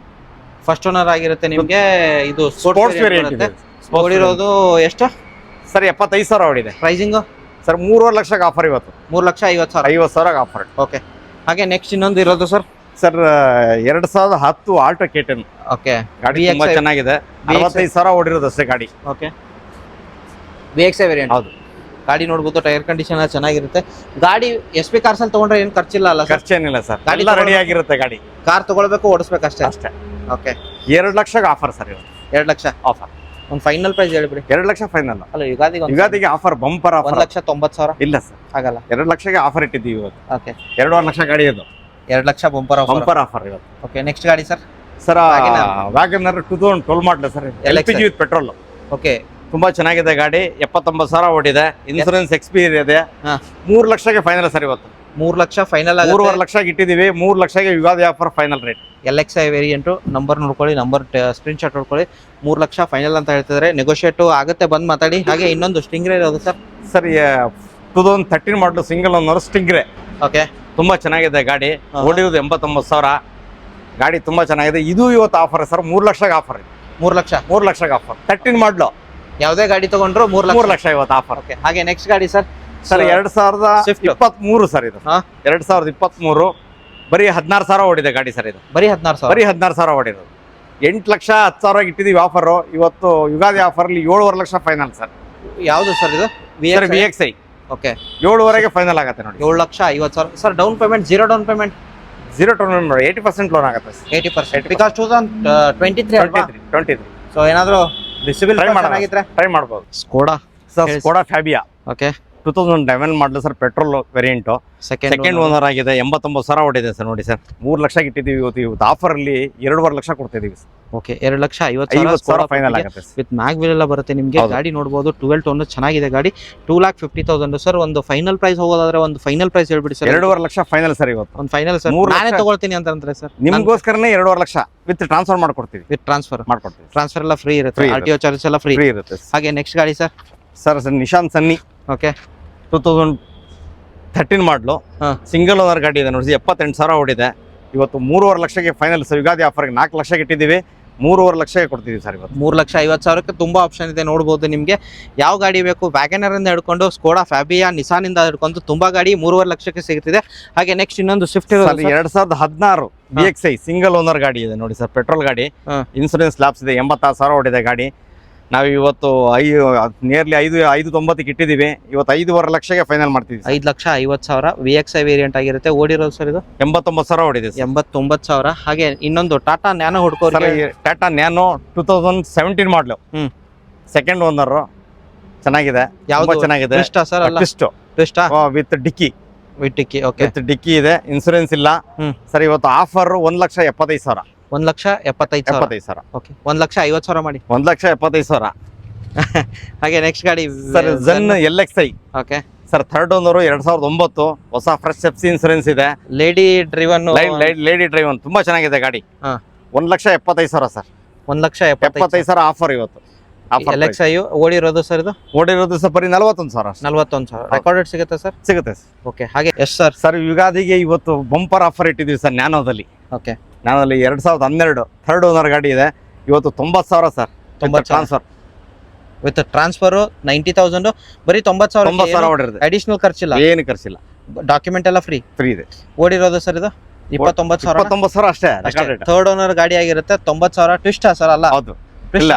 [SPEAKER 1] ಫಸ್ಟ್ ಓನರ್ ಆಗಿರುತ್ತೆ ನಿಮಗೆ. ಇದು
[SPEAKER 2] ಸ್ಪೋರ್ಟ್ಸ್ ವೇರಿಯಂಟ್.
[SPEAKER 1] ಓಡಿರೋದು ಎಷ್ಟು
[SPEAKER 2] ಸರ್? 75,000 ಓಡಿದೆ.
[SPEAKER 1] ಪ್ರೈಸಿಂಗ್
[SPEAKER 2] ಸರ್ 3.5 ಲಕ್ಷಕ್ಕೆ ಆಫರ್ ಇವತ್ತು.
[SPEAKER 1] 3,50,000.
[SPEAKER 2] 50,000 ಆಫರ್.
[SPEAKER 1] ಓಕೆ, ಹಾಗೆ ನೆಕ್ಸ್ಟ್ ಇನ್ನೊಂದು ಇರೋದು sir
[SPEAKER 2] sir 2010 Alto K10
[SPEAKER 1] okay
[SPEAKER 2] ಗಾಡಿ ತುಂಬಾ ಚೆನ್ನಾಗಿದೆ. 65,000 ಓಡಿರೋದು ಅಷ್ಟೇ ಗಾಡಿ.
[SPEAKER 1] Okay VXI variant.
[SPEAKER 2] ಹೌದು.
[SPEAKER 1] ಗಾಡಿ ನೋಡ್ಬೋದು, ಟೈರ್ ಕಂಡೀಷನ್ ಚೆನ್ನಾಗಿರುತ್ತೆ. ಗಾಡಿ SP ಕಾರ್ಸ್ ಅಲ್ಲಿ ತಗೊಂಡ್ರೆ ಏನು ಖರ್ಚಿಲ್ಲ ಅಲ್ಲ ಸರ್?
[SPEAKER 2] ಖರ್ಚೇನಿಲ್ಲ ಸರ್,
[SPEAKER 1] ಗಾಡಿ
[SPEAKER 2] ಎಲ್ಲ ರೆಡಿ ಆಗಿರುತ್ತೆ ಗಾಡಿ.
[SPEAKER 1] ಕಾರ್ ತಗೊಳ್ಬೇಕು, ಓಡಿಸ್ಬೇಕಷ್ಟೇ.
[SPEAKER 2] ಅಷ್ಟೇ.
[SPEAKER 1] ಓಕೆ
[SPEAKER 2] 2 ಲಕ್ಷಕ್ಕೆ ಆಫರ್ ಸರ್ ಇವತ್ತು.
[SPEAKER 1] 2 ಲಕ್ಷ
[SPEAKER 2] ಆಫರ್.
[SPEAKER 1] ಒಂದು ಫೈನಲ್ ಪ್ರೈಸ್ ಹೇಳ್ಬಿಡಿ.
[SPEAKER 2] 2 ಲಕ್ಷ ಫೈನಲ್
[SPEAKER 1] ಅಲ್ಲ
[SPEAKER 2] ಯುಗಾದಿಗೆ ಆಫರ್, ಬಂಪರ್ ಆಫರ್.
[SPEAKER 1] 1,90,000
[SPEAKER 2] ಇಲ್ಲ ಸರ್,
[SPEAKER 1] ಆಗಲ್ಲ.
[SPEAKER 2] 2 ಲಕ್ಷಕ್ಕೆ ಆಫರ್ ಇಟ್ಟಿದ್ದೀವಿ ಇವತ್ತು.
[SPEAKER 1] ಓಕೆ
[SPEAKER 2] 2.5 ಲಕ್ಷ ಗಾಡಿ ಇದು.
[SPEAKER 1] 2 lakh bumper offer.
[SPEAKER 2] Bumper offer ಇವತ್ತು.
[SPEAKER 1] ಓಕೆ ನೆಕ್ಸ್ಟ್ ಗಾಡಿ ಸರ್.
[SPEAKER 2] ಸರ್ ವ್ಯಾಗನರ್ 2012 ಮಾಡಲ ಸರ್, LPG ವಿತ್ ಪೆಟ್ರೋಲ್.
[SPEAKER 1] ಓಕೆ
[SPEAKER 2] ತುಂಬಾ ಚೆನ್ನಾಗಿದೆ ಗಾಡಿ. 79,000 ಓಡಿದೆ. ಇನ್ಸೂರೆನ್ಸ್ ಎಕ್ಸ್ಪೈರ್ ಇದೆ.
[SPEAKER 1] ಹಾ.
[SPEAKER 2] 3 ಲಕ್ಷಕ್ಕೆ ಫೈನಲ್ ಸರ್ ಇವತ್ತು.
[SPEAKER 1] 3 ಲಕ್ಷ ಫೈನಲ್ ಆಗುತ್ತೆ.
[SPEAKER 2] 3.5 ಲಕ್ಷಕ್ಕೆ ಇಟ್ಟಿದ್ದೀವಿ. 3 ಲಕ್ಷಕ್ಕೆ Ugadi offer final rate.
[SPEAKER 1] LXI variant. Number ನೋಡ್ಕೊಳ್ಳಿ, ನಂಬರ್ ಸ್ಕ್ರೀನ್ ಶಾಟ್ ನೋಡ್ಕೊಳ್ಳಿ. 3 ಲಕ್ಷ ಫೈನಲ್ ಅಂತ ಹೇಳ್ತಿದ್ರೆ, ನೆಗೋಷಿಯೇಟ್ ಆಗುತ್ತೆ, ಬಂದು ಮಾತಾಡಿ. ಹಾಗೆ ಇನ್ನೊಂದು ಸ್ಟಿಂಗ್ರೇ ಇರೋದು sir.
[SPEAKER 2] Sir 2013 model single owner ಸ್ಟಿಂಗ್ರೇ.
[SPEAKER 1] Okay
[SPEAKER 2] ತುಂಬಾ ಚೆನ್ನಾಗಿದೆ ಗಾಡಿ. ಓಡಿರೋದು 89,000. ಗಾಡಿ ತುಂಬಾ ಚೆನ್ನಾಗಿದೆ. ಇದು ಇವತ್ತು ಆಫರ್ ಸರ್, 3 ಲಕ್ಷಕ್ಕೆ ಆಫರ್.
[SPEAKER 1] 3 ಲಕ್ಷ
[SPEAKER 2] 3 ಲಕ್ಷಕ್ಕೆ ಆಫರ್. 13 ಮಾಡಲು
[SPEAKER 1] ಯಾವುದೇ ಗಾಡಿ ತಗೊಂಡ್ರು 3
[SPEAKER 2] ಲಕ್ಷ ಇವತ್ತು ಆಫರ್.
[SPEAKER 1] ಓಕೆ ಹಾಗೆ ನೆಕ್ಸ್ಟ್ ಗಾಡಿ ಸರ್.
[SPEAKER 2] ಸರ್ 2023 ಸರ್ ಇದು. 2023 ಬರೀ 16,000 ಓಡಿದೆ ಗಾಡಿ ಸರ್ ಇದು.
[SPEAKER 1] ಬರೀ 16,000.
[SPEAKER 2] ಬರೀ 16,000 ಓಡಿರೋದು. 8 ಲಕ್ಷ 10,000 ಇಟ್ಟಿದ್ದೀವಿ ಆಫರ್. ಇವತ್ತು ಯುಗಾದಿ ಆಫರ್ ಅಲ್ಲಿ 7.5 ಲಕ್ಷ ಫೈನಲ್ ಸರ್.
[SPEAKER 1] ಯಾವುದು ಸರ್ ಇದು?
[SPEAKER 2] VXI.
[SPEAKER 1] ಓಕೆ
[SPEAKER 2] 7.5 ಫೈನಲ್ ಆಗುತ್ತೆ ನೋಡಿ.
[SPEAKER 1] 7,50,000 sir. Down payment zero down payment.
[SPEAKER 2] 80% loan ಆಗುತ್ತೆ.
[SPEAKER 1] 80% ಬಿಕಾಸ್ 2023 ಅಲ್ವಾ?
[SPEAKER 2] 23.
[SPEAKER 1] ಸೊ ಏನಾದರೂ ಡಿಸೇಬಲ್ ಆಗಿದ್ರೆ
[SPEAKER 2] ಟ್ರೈ ಮಾಡ್ಬೋದು.
[SPEAKER 1] Skoda
[SPEAKER 2] sir Skoda Fabia.
[SPEAKER 1] Okay
[SPEAKER 2] 2011 ಮಾಡಲು sir, petrol variant. Second owner ಆಗಿದೆ. 89,000 ಓಡಿದೆ ಸರ್. ನೋಡಿ ಸರ್, 3 ಲಕ್ಷ ಇಟ್ಟಿದ್ದೀವಿ ಇವತ್ತು ಆಫರ್ ಅಲ್ಲಿ. 2.5 ಲಕ್ಷ ಕೊಡ್ತಿದ್ದೀವಿ.
[SPEAKER 1] ಓಕೆ 2,50,000
[SPEAKER 2] ಫೈನಲ್ ಆಗುತ್ತೆ
[SPEAKER 1] ವಿತ್ ಮ್ಯಾಗ್ ವೀಲ್ ಎಲ್ಲ ಬರುತ್ತೆ ನಿಮಗೆ. ಗಾಡಿ ನೋಡಬಹುದು 12 ಟೋನ್ ಚೆನ್ನಾಗಿದೆ ಗಾಡಿ. 2,50,000 ಸರ್. ಒಂದು ಫೈನಲ್ ಪ್ರೈಸ್ ಹೋಗೋದಾದ್ರೆ ಒಂದು ಫೈನಲ್ ಪ್ರೈಸ್ ಹೇಳ್ಬಿಡಿ ಸರ್.
[SPEAKER 2] 2.5 ಲಕ್ಷ ಫೈನಲ್ ಸರ್ ಇವತ್ತು.
[SPEAKER 1] ಒಂದು ಫೈನಲ್ ಸರ್. ನಾನೇ ತಗೊಳ್ತೀನಿ ಅಂತಂದ್ರೆ ಸರ್,
[SPEAKER 2] ನಿಮ್ಗೋಸ್ಕರನೇ 2.5 ಲಕ್ಷ ವಿತ್ ಟ್ರಾನ್ಸ್ಫರ್ ಮಾಡ್ಕೊಡ್ತೀವಿ.
[SPEAKER 1] ವಿತ್ ಟ್ರಾನ್ಸ್ಫರ್
[SPEAKER 2] ಮಾಡ್ಕೊಡ್ತೀವಿ.
[SPEAKER 1] ಟ್ರಾನ್ಸ್ಫರ್ ಎಲ್ಲ ಫ್ರೀ ಇರುತ್ತೆ. RTO ಚಾರ್ಜಸ್ ಎಲ್ಲ ಫ್ರೀ
[SPEAKER 2] ಇರುತ್ತೆ.
[SPEAKER 1] ಹಾಗೆ ನೆಕ್ಸ್ಟ್ ಗಾಡಿ ಸರ್.
[SPEAKER 2] ಸರ್ ನಿಶಾನ್ ಸನ್ನಿ.
[SPEAKER 1] ಓಕೆ
[SPEAKER 2] 2013 ಮಾಡಲು ಸಿಂಗಲ್ ಓನರ್ ಗಾಡಿ ಇದೆ ನೋಡಿ. 78,000 ಓಡಿದೆ. ಇವತ್ತು 3.5 ಲಕ್ಷಕ್ಕೆ ಫೈನಲ್ ಸರ್. ಯುಗಾದಿ ಆಫರ್ಗೆ 4 ಲಕ್ಷಕ್ಕೆ ಇಟ್ಟಿದ್ದೀವಿ. 3.5 ಲಕ್ಷಕ್ಕೆ ಕೊಡ್ತೀವಿ ಸರ್ ಇವತ್ತು.
[SPEAKER 1] 3,50,000ಕ್ಕೆ ತುಂಬಾ ಆಪ್ಷನ್ ಇದೆ ನೋಡ್ಬೋದು ನಿಮಗೆ. ಯಾವ ಗಾಡಿ ಬೇಕು, ವ್ಯಾಗನರ್ ಇಂದ ಹಿಡ್ಕೊಂಡು ಸ್ಕೋಡಾ ಫ್ಯಾಬಿಯಾ, ನಿಸಾನ್ ಇಂದ ಹಿಡ್ಕೊಂಡು ತುಂಬಾ ಗಾಡಿ 3.5 ಲಕ್ಷಕ್ಕೆ ಸಿಗ್ತಿದೆ. ಹಾಗೆ ನೆಕ್ಸ್ಟ್ ಇನ್ನೊಂದು ಸ್ವಿಫ್ಟ್
[SPEAKER 2] 2016 VXI ಸಿಂಗಲ್ ಓನರ್ ಗಾಡಿ ಇದೆ ನೋಡಿ ಸರ್. ಪೆಟ್ರೋಲ್ ಗಾಡಿ. ಇನ್ಸೂರೆನ್ಸ್ ಲ್ಯಾಬ್ಸ್ ಇದೆ. 86,000 ಓಡಿದೆ ಗಾಡಿ. ನಾವು ಇವತ್ತು ನಿಯರ್ಲಿ 5,90ಕ್ಕೆ ಇಟ್ಟಿದ್ದೀವಿ. ಇವತ್ತು 5.5 ಲಕ್ಷಕ್ಕೆ ಫೈನಲ್ ಮಾಡ್ತೀವಿ.
[SPEAKER 1] 5,50,000 VXI ವೇರಿಯಂಟ್ ಆಗಿರುತ್ತೆ. ಓಡಿರೋದು ಸರ್ ಇದು
[SPEAKER 2] 89,000 ಓಡಿದೆ.
[SPEAKER 1] 89,000. ಹಾಗೆ ಇನ್ನೊಂದು ಟಾಟಾ ನ್ಯಾನೋ ಹುಡ್ಕೋರು.
[SPEAKER 2] ಟಾಟಾ ನ್ಯಾನೋ 2017 ಮಾಡಲು. ಸೆಕೆಂಡ್ ಓನರ್ ಚೆನ್ನಾಗಿದೆ. ಯಾವ್ದು ಚೆನ್ನಾಗಿದೆ
[SPEAKER 1] ಸರ್?
[SPEAKER 2] ವಿತ್ ಡಿಕ್ಕಿ.
[SPEAKER 1] ಓಕೆ
[SPEAKER 2] ವಿತ್ ಡಿಕ್ಕಿ ಇದೆ. ಇನ್ಸೂರೆನ್ಸ್ ಇಲ್ಲ ಸರ್. ಇವತ್ತು ಆಫರ್ 1,75,000.
[SPEAKER 1] 1,75,000. ಓಕೆ 1,50,000 ಮಾಡಿ.
[SPEAKER 2] 1,75,000.
[SPEAKER 1] ಹಾಗೆ ನೆಕ್ಸ್ಟ್ ಗಾಡಿ
[SPEAKER 2] sir Jan LXI.
[SPEAKER 1] Okay
[SPEAKER 2] sir third owner 2009. ಹೊಸ ಫ್ರೆಶ್ ಎಫ್ಸಿ ಇನ್ಸೂರೆನ್ಸ್ ಇದೆ.
[SPEAKER 1] Lady driven.
[SPEAKER 2] ಲೇಡಿ ಡ್ರೈವನ್ ತುಂಬಾ ಚೆನ್ನಾಗಿದೆ ಗಾಡಿ. 1,75,000 ಸರ್.
[SPEAKER 1] 1,75,000
[SPEAKER 2] ಆಫರ್ ಇವತ್ತು.
[SPEAKER 1] LXI ಓಡಿರೋದು ಸರ್ ಇದು?
[SPEAKER 2] ಓಡಿರೋದು ಸರ್ ಬರೀ 41,000.
[SPEAKER 1] 41,000 ರೆಕಾರ್ಡೆಡ್ ಸಿಗುತ್ತೆ ಸರ್?
[SPEAKER 2] ಸಿಗುತ್ತೆ.
[SPEAKER 1] ಓಕೆ ಹಾಗೆ ಎಷ್ಟು ಸರ್?
[SPEAKER 2] ಸರ್ ಯುಗಾದಿಗೆ ಇವತ್ತು ಬಂಪರ್ ಆಫರ್ ಇಟ್ಟಿದ್ದೀವಿ ಸರ್ ನ್ಯಾನೋದಲ್ಲಿ.
[SPEAKER 1] ಓಕೆ
[SPEAKER 2] ನ್ಯಾನೋದಲ್ಲಿ 2012 ಥರ್ಡ್ ಓನರ್ ಗಾಡಿ ಇದೆ. ಇವತ್ತು 90,000 ಸರ್.
[SPEAKER 1] 90,000
[SPEAKER 2] transfer
[SPEAKER 1] with transfer 90,000. ಬರೀ 90,000
[SPEAKER 2] ಓಡಿರೋದು.
[SPEAKER 1] ಅಡಿಷನಲ್ ಖರ್ಚಿಲ್ಲ,
[SPEAKER 2] ಏನು ಖರ್ಚಿಲ್ಲ.
[SPEAKER 1] ಡಾಕ್ಯುಮೆಂಟ್ ಎಲ್ಲ ಫ್ರೀ
[SPEAKER 2] ಇದೆ.
[SPEAKER 1] ಓಡಿರೋದು ಸರ್ ಇದು 29,000
[SPEAKER 2] ಅಷ್ಟೇ.
[SPEAKER 1] ಥರ್ಡ್ ಓನರ್ ಗಾಡಿ ಆಗಿರುತ್ತೆ. 90,000 ಟ್ವಿಸ್ಟ್ ಸರ್ ಅಲ್ಲ?
[SPEAKER 2] ಹೌದು. ಇಲ್ಲ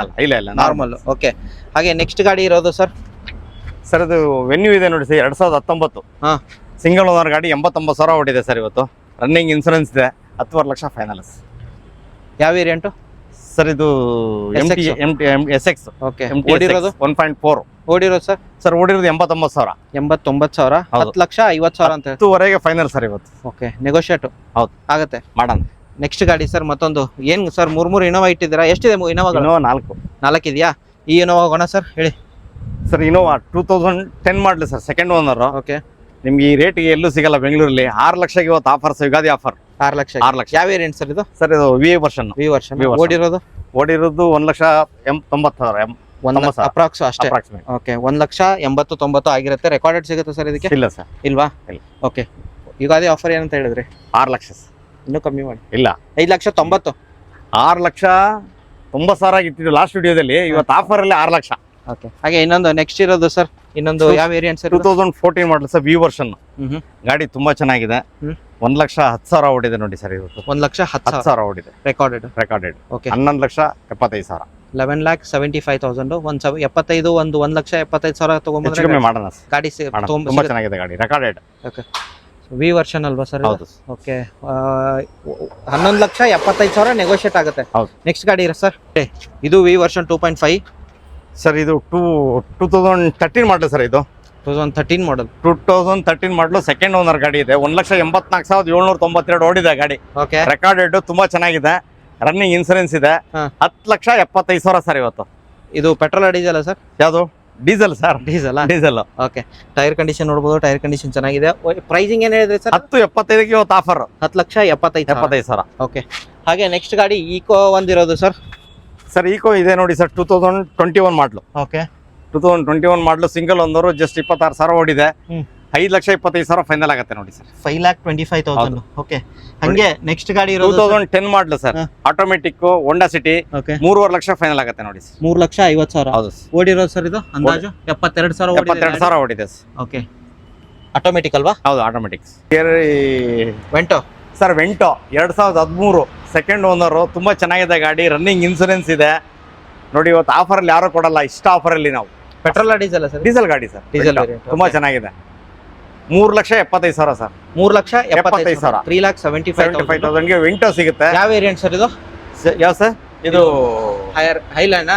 [SPEAKER 1] ನಾರ್ಮಲ್. ಓಕೆ ಹಾಗೆ ನೆಕ್ಸ್ಟ್ ಗಾಡಿ ಇರೋದು ಸರ್.
[SPEAKER 2] ಸರ್ ಇದು ವೆನ್ಯೂ ಇದೆ ನೋಡಿ ಸರ್. 2019 ಸಿಂಗಲ್ ಓನರ್ ಗಾಡಿ. 89,000 ಓಡಿದೆ ಸರ್. ಇವತ್ತು ರನ್ನಿಂಗ್ ಇನ್ಸೂರೆನ್ಸ್ ಇದೆ. 10.5 ಲಕ್ಷ ಫೈನಲ್. ಯಾವ ವೇರಿಯಂಟು ಸರ್ ಇದು? SX.
[SPEAKER 1] ಓಕೆ ಓಡಿರೋದು
[SPEAKER 2] 1.4
[SPEAKER 1] ಓಡಿರೋದು ಸರ್.
[SPEAKER 2] ಸರ್ ಓಡಿರೋದು 89,000.
[SPEAKER 1] 89,000. 10,50,000 ಅಂತ
[SPEAKER 2] 10,50,000 ಫೈನಲ್ ಸರ್ ಇವತ್ತು.
[SPEAKER 1] ಓಕೆ ನೆಗೋಷಿಯೇಟ್
[SPEAKER 2] ಹೌದು
[SPEAKER 1] ಆಗುತ್ತೆ,
[SPEAKER 2] ಮಾಡೋಣ.
[SPEAKER 1] ನೆಕ್ಸ್ಟ್ ಗಾಡಿ ಸರ್ ಮತ್ತೊಂದು ಏನು ಸರ್? 3 ಇನೋವಾ ಇಟ್ಟಿದ್ದೀರಾ? ಎಷ್ಟಿದೆ ಇನೋವಾಗಳು? 4 ಇದೆಯಾ? ಈ ಇನೋವಾ ಹೋಗೋಣ ಸರ್, ಹೇಳಿ
[SPEAKER 2] ಸರ್. ಇನೋವಾ 2010 ಮಾಡಲಿ ಸರ್. Second owner.
[SPEAKER 1] ಓಕೆ
[SPEAKER 2] ನಿಮ್ಗೆ ಈ ರೇಟಿಗೆ ಎಲ್ಲೂ ಸಿಗಲ್ಲ ಬೆಂಗಳೂರಲ್ಲಿ. 6 ಲಕ್ಷಕ್ಕೆ ಇವತ್ತು offer sir. Ugadi offer
[SPEAKER 1] 6 lakh. ಯಾವ ವೇರಿಯಂಟ್ ಸರ್ ಇದು?
[SPEAKER 2] ಸರ್ ಇದು ವಿ ವರ್ಷನ್.
[SPEAKER 1] ಓಡಿರೋದು
[SPEAKER 2] 1,80,000
[SPEAKER 1] ಅಪ್ರಾಕ್ಸ್ ಅಷ್ಟೇ. ಓಕೆ 1,80,000-90,000 ಆಗಿರುತ್ತೆ. ರೆಕಾರ್ಡೆಡ್ ಸಿಗುತ್ತೆ ಸರ್ ಇದಕ್ಕೆ?
[SPEAKER 2] ಇಲ್ಲ ಸರ್.
[SPEAKER 1] ಇಲ್ವಾ? ಓಕೆ ಯುಗಾದಿ ಆಫರ್ ಏನಂತ ಹೇಳಿದ್ರಿ?
[SPEAKER 2] 6 ಲಕ್ಷ.
[SPEAKER 1] ಇನ್ನೂ ಕಮ್ಮಿ ಮಾಡಿ.
[SPEAKER 2] ಇಲ್ಲ
[SPEAKER 1] 5,90,000.
[SPEAKER 2] 6,90,000 ಇಟ್ಟಿದ್ದು ಲಾಸ್ಟ್ ವಿಡಿಯೋದಲ್ಲಿ. ಇವತ್ತು ಆಫರ್ ಅಲ್ಲಿ 6 ಲಕ್ಷ.
[SPEAKER 1] ಓಕೆ ಹಾಗೆ ಇನ್ನೊಂದು ನೆಕ್ಸ್ಟ್ ಇರೋದು ಸರ್ ಇನ್ನೊಂದು ಯಾವ variant sir?
[SPEAKER 2] 2014 model sir, V version. ಗಾಡಿ ತುಂಬಾ ಚೆನ್ನಾಗಿದೆ.
[SPEAKER 1] ಹ್ಮ್.
[SPEAKER 2] 1,10,000 ಓಡಿದೆ ನೋಡಿ ಸರ್ ಇವತ್ತು.
[SPEAKER 1] 1,10,000
[SPEAKER 2] ಓಡಿದೆ.
[SPEAKER 1] ರೆಕಾರ್ಡೆಡ್. ಓಕೆ.
[SPEAKER 2] 11,75,000.
[SPEAKER 1] 11,75,000. 75 1,75,000 ತಗೊಂಡ್ಬಂದ್ರೆ
[SPEAKER 2] ಕಮ್ಮಿ ಮಾಡೋಣ ಸರ್.
[SPEAKER 1] ಗಾಡಿ
[SPEAKER 2] ತುಂಬಾ ಚೆನ್ನಾಗಿದೆ ಗಾಡಿ, ರೆಕಾರ್ಡೆಡ್.
[SPEAKER 1] ಓಕೆ. ವಿ ವರ್ಷನ್ ಅಲ್ವಾ ಸರ್?
[SPEAKER 2] ಹೌದು.
[SPEAKER 1] ಓಕೆ. 11,75,000 ನೆಗೋಷಿಯೇಟ್ ಆಗುತ್ತೆ.
[SPEAKER 2] ಹೌದು.
[SPEAKER 1] ನೆಕ್ಸ್ಟ್ ಗಾಡಿ ಇರ ಸರ್, ಇದು ವಿ ವರ್ಷನ್ 2.5
[SPEAKER 2] ಸರ್. ಇದು 2013 ಮಾಡಲ್ ಸರ್. ಇದು
[SPEAKER 1] 2013 ಮಾಡಲ್.
[SPEAKER 2] 2013 ಮಾಡಲು ಸೆಕೆಂಡ್ ಓನರ್ ಗಾಡಿ ಇದೆ. 1,84,792 ಓಡಿದೆ ಗಾಡಿ.
[SPEAKER 1] ಓಕೆ.
[SPEAKER 2] ರೆಕಾರ್ಡೆಡ್ ತುಂಬಾ ಚೆನ್ನಾಗಿದೆ. ರನ್ನಿಂಗ್ ಇನ್ಸೂರೆನ್ಸ್ ಇದೆ. 10,75,000 ಸರ್ ಇವತ್ತು.
[SPEAKER 1] ಇದು ಪೆಟ್ರೋಲ್ ಡೀಸೆಲ್ ಸರ್?
[SPEAKER 2] ಯಾವುದು? Diesel sir. Diesel.
[SPEAKER 1] Okay. Tyre condition ನೋಡಬಹುದು, ಟೈರ್ ಕಂಡೀಷನ್ ಚೆನ್ನಾಗಿದೆ. ಪ್ರೈಸಿಂಗ್ ಏನ್ ಹೇಳಿದ್ರಿ ಸರ್?
[SPEAKER 2] 10,75,000 ಇವತ್ತು ಆಫರ್.
[SPEAKER 1] 10,75,000. ಓಕೆ. ಹಾಗೆ ನೆಕ್ಸ್ಟ್ ಗಾಡಿ ಈಕೋ ಒಂದಿರೋದು ಸರ್.
[SPEAKER 2] ಸರ್ ಈಕೋ ಇದೆ ನೋಡಿ ಸರ್, 2021 ಮಾಡಲು.
[SPEAKER 1] Okay.
[SPEAKER 2] 2021 model single owner, just 26,000 ಓಡಿದೆ. 5,25,000 ಫೈನಲ್ ಆಗುತ್ತೆ ನೋಡಿ ಸರ್.
[SPEAKER 1] 5,25,000. ಓಕೆ. ಹಂಗೆ ನೆಕ್ಸ್ಟ್ ಗಾಡಿ ಇರೋದು
[SPEAKER 2] 2010 ಮಾಡಲು sir, automatic Honda City.
[SPEAKER 1] Okay.
[SPEAKER 2] 3.5 lakh final ಆಗುತ್ತೆ ನೋಡಿ ಸರ್.
[SPEAKER 1] 3,50,000.
[SPEAKER 2] ಹೌದು.
[SPEAKER 1] ಓಡಿರೋದು ಸರ್ ಇದು ಅಂದಾಜು 72,000
[SPEAKER 2] ಓಡಿದೆ.
[SPEAKER 1] ಓಕೆ. ಆಟೋಮೆಟಿಕ್ ಅಲ್ವಾ?
[SPEAKER 2] ಹೌದು, automatic.
[SPEAKER 1] Vento
[SPEAKER 2] sir, Vento 2013 second owner. ತುಂಬಾ ಚೆನ್ನಾಗಿದೆ ಗಾಡಿ, ರನ್ನಿಂಗ್ ಇನ್ಸೂರೆನ್ಸ್ ಇದೆ ನೋಡಿ. ಇವತ್ತು ಆಫರ್ ಅಲ್ಲಿ ಯಾರು ಕೊಡಲ್ಲ, ಇಷ್ಟ ಆಫರ್ ಅಲ್ಲಿ ನಾವು.
[SPEAKER 1] Petrol diesel sir?
[SPEAKER 2] ಡೀಸೆಲ್ ಗಾಡಿ ಸರ್.
[SPEAKER 1] ಡೀಸೆಲ್
[SPEAKER 2] ತುಂಬಾ ಚೆನ್ನಾಗಿದೆ. 3,75,000 ಸರ್.
[SPEAKER 1] 3,75,000. 3,75,000
[SPEAKER 2] ವೆಂಟೋ ಸಿಗುತ್ತೆ.
[SPEAKER 1] ಯಾವ ವೇರಿಯಂಟ್ ಸರ್ ಇದು?
[SPEAKER 2] ಯಾವ ಸರ್? ಇದು
[SPEAKER 1] Highline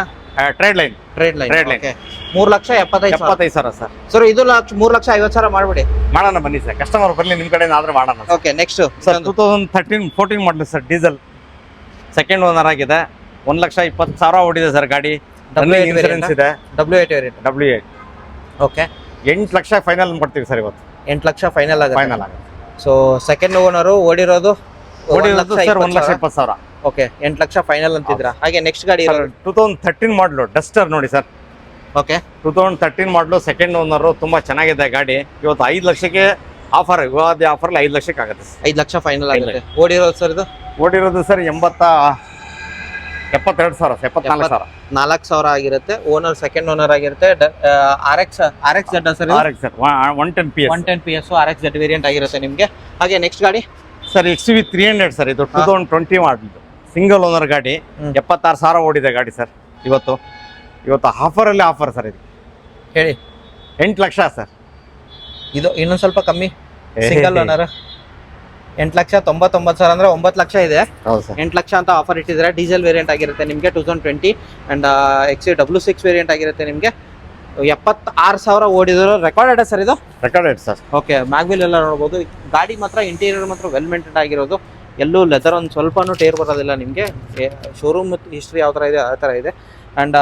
[SPEAKER 2] trade line.
[SPEAKER 1] Trade line.
[SPEAKER 2] Trade line.
[SPEAKER 1] Okay. 3,75,000
[SPEAKER 2] sir.
[SPEAKER 1] Sir ಇದು 3,50,000 ಮಾಡ್ಬಿಡಿ.
[SPEAKER 2] ಮಾಡೋಣ ಬನ್ನಿ ಸರ್, ಕಸ್ಟಮರ್ ಬರ್ಲಿ ನಿಮ್ಮ ಕಡೆ ಆದ್ರೆ ಮಾಡೋಣ.
[SPEAKER 1] ಓಕೆ. ನೆಕ್ಸ್ಟ್
[SPEAKER 2] ಸರ್ 2014 ಮಾಡಲು ಸರ್, ಡೀಸೆಲ್ ಸೆಕೆಂಡ್ ಓನರ್ ಆಗಿದೆ. 1,20,000 ಓಡಿದೆ ಸರ್ ಗಾಡಿ. ರನ್ನಿಂಗ್ ಇನ್ಸೂರೆನ್ಸ್ ಇದೆ.
[SPEAKER 1] W8 variant.
[SPEAKER 2] W8.
[SPEAKER 1] Okay.
[SPEAKER 2] 8 lakh final ಮಾಡ್ತೀವಿ ಸರ್ ಇವತ್ತು.
[SPEAKER 1] 8 ಲಕ್ಷ ಫೈನಲ್
[SPEAKER 2] ಫೈನಲ್
[SPEAKER 1] ಆಗುತ್ತೆ. ಸೊ ಸೆಕೆಂಡ್ ಓನರ್ ಓಡಿರೋದು
[SPEAKER 2] ಸರ್ 1,20,000.
[SPEAKER 1] ಓಕೆ. 8 ಲಕ್ಷ ಫೈನಲ್ ಅಂತಿದ್ರ. ಹಾಗೆ ನೆಕ್ಸ್ಟ್ ಗಾಡಿ ಇರೋದು
[SPEAKER 2] 2013 ಮಾಡಲು ಡಸ್ಟರ್ ನೋಡಿ ಸರ್.
[SPEAKER 1] ಓಕೆ.
[SPEAKER 2] 2013 ಮಾಡಲು ಸೆಕೆಂಡ್ ಓನರ್. ತುಂಬಾ ಚೆನ್ನಾಗಿದೆ ಗಾಡಿ. ಇವತ್ತು 5 ಲಕ್ಷಕ್ಕೆ ಆಫರ್, ಯುಗಾದಿ ಆಫರ್ 5 ಲಕ್ಷಕ್ಕೆ ಆಗುತ್ತೆ ಸರ್.
[SPEAKER 1] 5 ಲಕ್ಷ ಫೈನಲ್ ಆಗುತ್ತೆ. ಓಡಿರೋದು ಸರ್ ಇದು?
[SPEAKER 2] ಓಡಿರೋದು ಸರ್ 72,000, 74,000.
[SPEAKER 1] 4,000 ಆಗಿರುತ್ತೆ. ಓನರ್ ಸೆಕೆಂಡ್ ಓನರ್ ಆಗಿರುತ್ತೆ. RX Z sir?
[SPEAKER 2] RX Z 110 PS.
[SPEAKER 1] 110 PS RX Z variant ಆಗಿರುತ್ತೆ ನಿಮಗೆ. ಹಾಗೆ ನೆಕ್ಸ್ಟ್ ಗಾಡಿ
[SPEAKER 2] ಸರ್ XUV 300 ಸರ್. ಇದು 2020 ಮಾಡಲಿದ್ದು ಸಿಂಗಲ್ ಓನರ್ ಗಾಡಿ. 76,000 ಓಡಿದೆ ಗಾಡಿ ಸರ್. ಇವತ್ತು ಆಫರ್ ಅಲ್ಲಿ ಆಫರ್ ಸರ್. ಇದು
[SPEAKER 1] ಹೇಳಿ.
[SPEAKER 2] 8 ಲಕ್ಷ ಸರ್.
[SPEAKER 1] ಇದು ಇನ್ನೊಂದು ಸ್ವಲ್ಪ ಕಮ್ಮಿ. ಸಿಂಗಲ್ ಓನರ್ 8,99,000 ಅಂದ್ರೆ 9 ಲಕ್ಷ ಇದೆ. 8 ಲಕ್ಷ ಅಂತ ಆಫರ್ ಇಟ್ಟಿದ್ರೆ. ಡೀಸೆಲ್ ವೇರಿಯಂಟ್ ಆಗಿರುತ್ತೆ ನಿಮಗೆ 2020 ಅಂಡ್ XW6 ವೇರಿಯಂಟ್ ಆಗಿರುತ್ತೆ ನಿಮಗೆ. 76,000 ಓಡಿದ್ರು. ರೆಕಾರ್ಡೆಡ್ ಸರ್ ಇದು?
[SPEAKER 2] Recorded sir.
[SPEAKER 1] ಓಕೆ. ಮ್ಯಾಗ್ವಿಲ್ ಎಲ್ಲ ನೋಡ್ಬೋದು. ಗಾಡಿ ಮಾತ್ರ ಇಂಟೀರಿಯರ್ ಮಾತ್ರ ವೆಲ್ ಮೇಂಟೈನ್ ಆಗಿರೋದು. ಎಲ್ಲೂ ಲೆದರ್ ಒಂದು ಸ್ವಲ್ಪನೂ ಟೇರ್ ಬರೋದಿಲ್ಲ ನಿಮಗೆ. ಶೋರೂಮ್ ಹಿಸ್ಟ್ರಿ ಯಾವ ಥರ ಇದೆ ಆ ಥರ ಇದೆ. ಅಂಡ್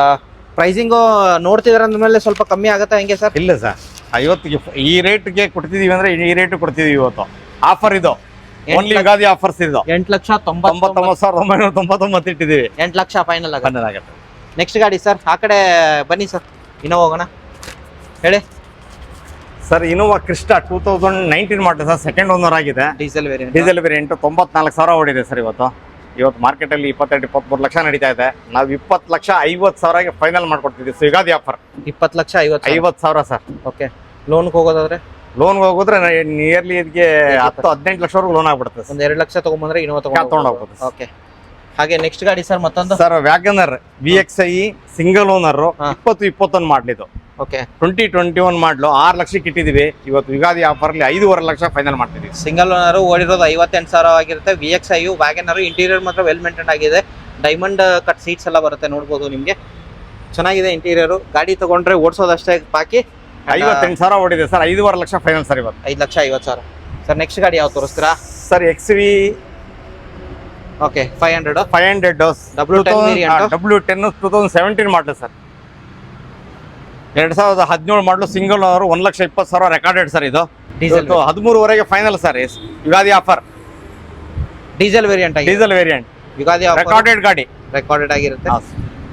[SPEAKER 1] ಪ್ರೈಸಿಂಗು ನೋಡ್ತಿದ್ರೆ ಅಂದಮೇಲೆ ಸ್ವಲ್ಪ ಕಮ್ಮಿ ಆಗುತ್ತೆ ಹೆಂಗೆ ಸರ್?
[SPEAKER 2] ಇಲ್ಲ ಸರ್, ಇವತ್ತಿಗೆ ಈ ರೇಟ್ಗೆ ಕೊಡ್ತಿದೀವಿ ಅಂದ್ರೆ ಈ ರೇಟ್ ಕೊಡ್ತಿದೀವಿ. ಇವತ್ತು ಆಫರ್ ಇದು ಓನ್ಲಿ ಯುಗಾದಿ ಆಫರ್ಸ್ ಇದು.
[SPEAKER 1] 8,99,999
[SPEAKER 2] ಇಟ್ಟಿದ್ದೀವಿ.
[SPEAKER 1] 8 ಲಕ್ಷ ಫೈನಲ್
[SPEAKER 2] ಆಗುತ್ತೆ.
[SPEAKER 1] ನೆಕ್ಸ್ಟ್ ಗಾಡಿ ಸರ್, ಆ ಕಡೆ ಬನ್ನಿ ಸರ್. ಇನ್ನೋವಾ ಹೋಗೋಣ, ಹೇಳಿ
[SPEAKER 2] sir. Innova Crysta 2019 model sir. Second owner ಆಗಿದೆ.
[SPEAKER 1] Diesel variant.
[SPEAKER 2] 94,000 ಓಡಿದೆ ಸರ್. ಇವತ್ತು ಮಾರ್ಕೆಟ್ ಅಲ್ಲಿ 22-23 ಲಕ್ಷ ನಡೀತಾ ಇದೆ. ನಾವು 20,50,000ಗೆ ಫೈನಲ್ ಮಾಡ್ಕೊಡ್ತಿದ್ದೀವಿ. So Ugadi offer
[SPEAKER 1] 20,50,000
[SPEAKER 2] sir.
[SPEAKER 1] Okay. ಲೋನ್ಗೆ ಹೋಗೋದಾದ್ರೆ?
[SPEAKER 2] ಲೋನ್ಗೆ ಹೋಗಿದ್ರೆ ನಿಯರ್ಲಿ ಇದಕ್ಕೆ 10-18 ಲಕ್ಷವರೆಗೂ ಲೋನ್ ಆಗ್ಬಿಡುತ್ತೆ.
[SPEAKER 1] ಒಂದು 2 ಲಕ್ಷ ತಗೊಂಡ್ಬಂದ್ರೆ ಇನೋವಾ
[SPEAKER 2] ತಗೊಂಡು ಹೋಗ್ಬೋದು.
[SPEAKER 1] ಓಕೆ. ಹಾಗೆ ನೆಕ್ಸ್ಟ್ ಗಾಡಿ ಸರ್ ಮತ್ತೊಂದು
[SPEAKER 2] sir WagonR VXI single owner 2021 ಮಾಡಲಿದ್ದು.
[SPEAKER 1] ಓಕೆ.
[SPEAKER 2] 2021 ಮಾಡಲು 6 ಲಕ್ಷಕ್ಕೆ ಇಟ್ಟಿದ್ದೀವಿ. ಇವತ್ತು ಯುಗಾದಿ ಆಫರ್ ಅಲ್ಲಿ 5.5 ಲಕ್ಷ ಫೈನಲ್ ಮಾಡ್ತಿದ್ದೀವಿ.
[SPEAKER 1] ಸಿಂಗಲ್ ಓನರ್ ಓಡಿರೋದು 58,000 ಆಗಿರುತ್ತೆ. VXI ವ್ಯಾಗನರ್ ಇಂಟೀರಿಯರ್ ಮಾತ್ರ ವೆಲ್ ಮೇಂಟೈನ್ ಆಗಿದೆ. ಡೈಮಂಡ್ ಕಟ್ ಸೀಟ್ಸ್ ಎಲ್ಲ ಬರುತ್ತೆ ನೋಡ್ಬೋದು ನಿಮಗೆ. ಚೆನ್ನಾಗಿದೆ ಇಂಟೀರಿಯರ್. ಗಾಡಿ ತಗೊಂಡ್ರೆ ಓಡಿಸೋದಷ್ಟೇ ಬಾಕಿ.
[SPEAKER 2] 58,000 ಓಡಿದೆ ಸರ್. 5.5 lakh final sir. ಇವತ್ತು
[SPEAKER 1] 5,50,000 ಸರ್. ನೆಕ್ಸ್ಟ್ ಗಾಡಿ ಯಾವ್ದು ತೋರಿಸ್ತೀರಾ
[SPEAKER 2] ಸರ್? XV
[SPEAKER 1] ಓಕೆ 500
[SPEAKER 2] W10 2017 ಮಾಡಲು sir. 2017 model single owner. 1,20,000 recorded sir. ಇದು
[SPEAKER 1] ಡೀಸೆಲ್
[SPEAKER 2] 13ವರೆಗೆ final sir. Ugadi offer
[SPEAKER 1] diesel variant. Ugadi offer
[SPEAKER 2] recorded ಗಾಡಿ.
[SPEAKER 1] ರೆಕಾರ್ಡೆಡ್ ಆಗಿರುತ್ತೆ.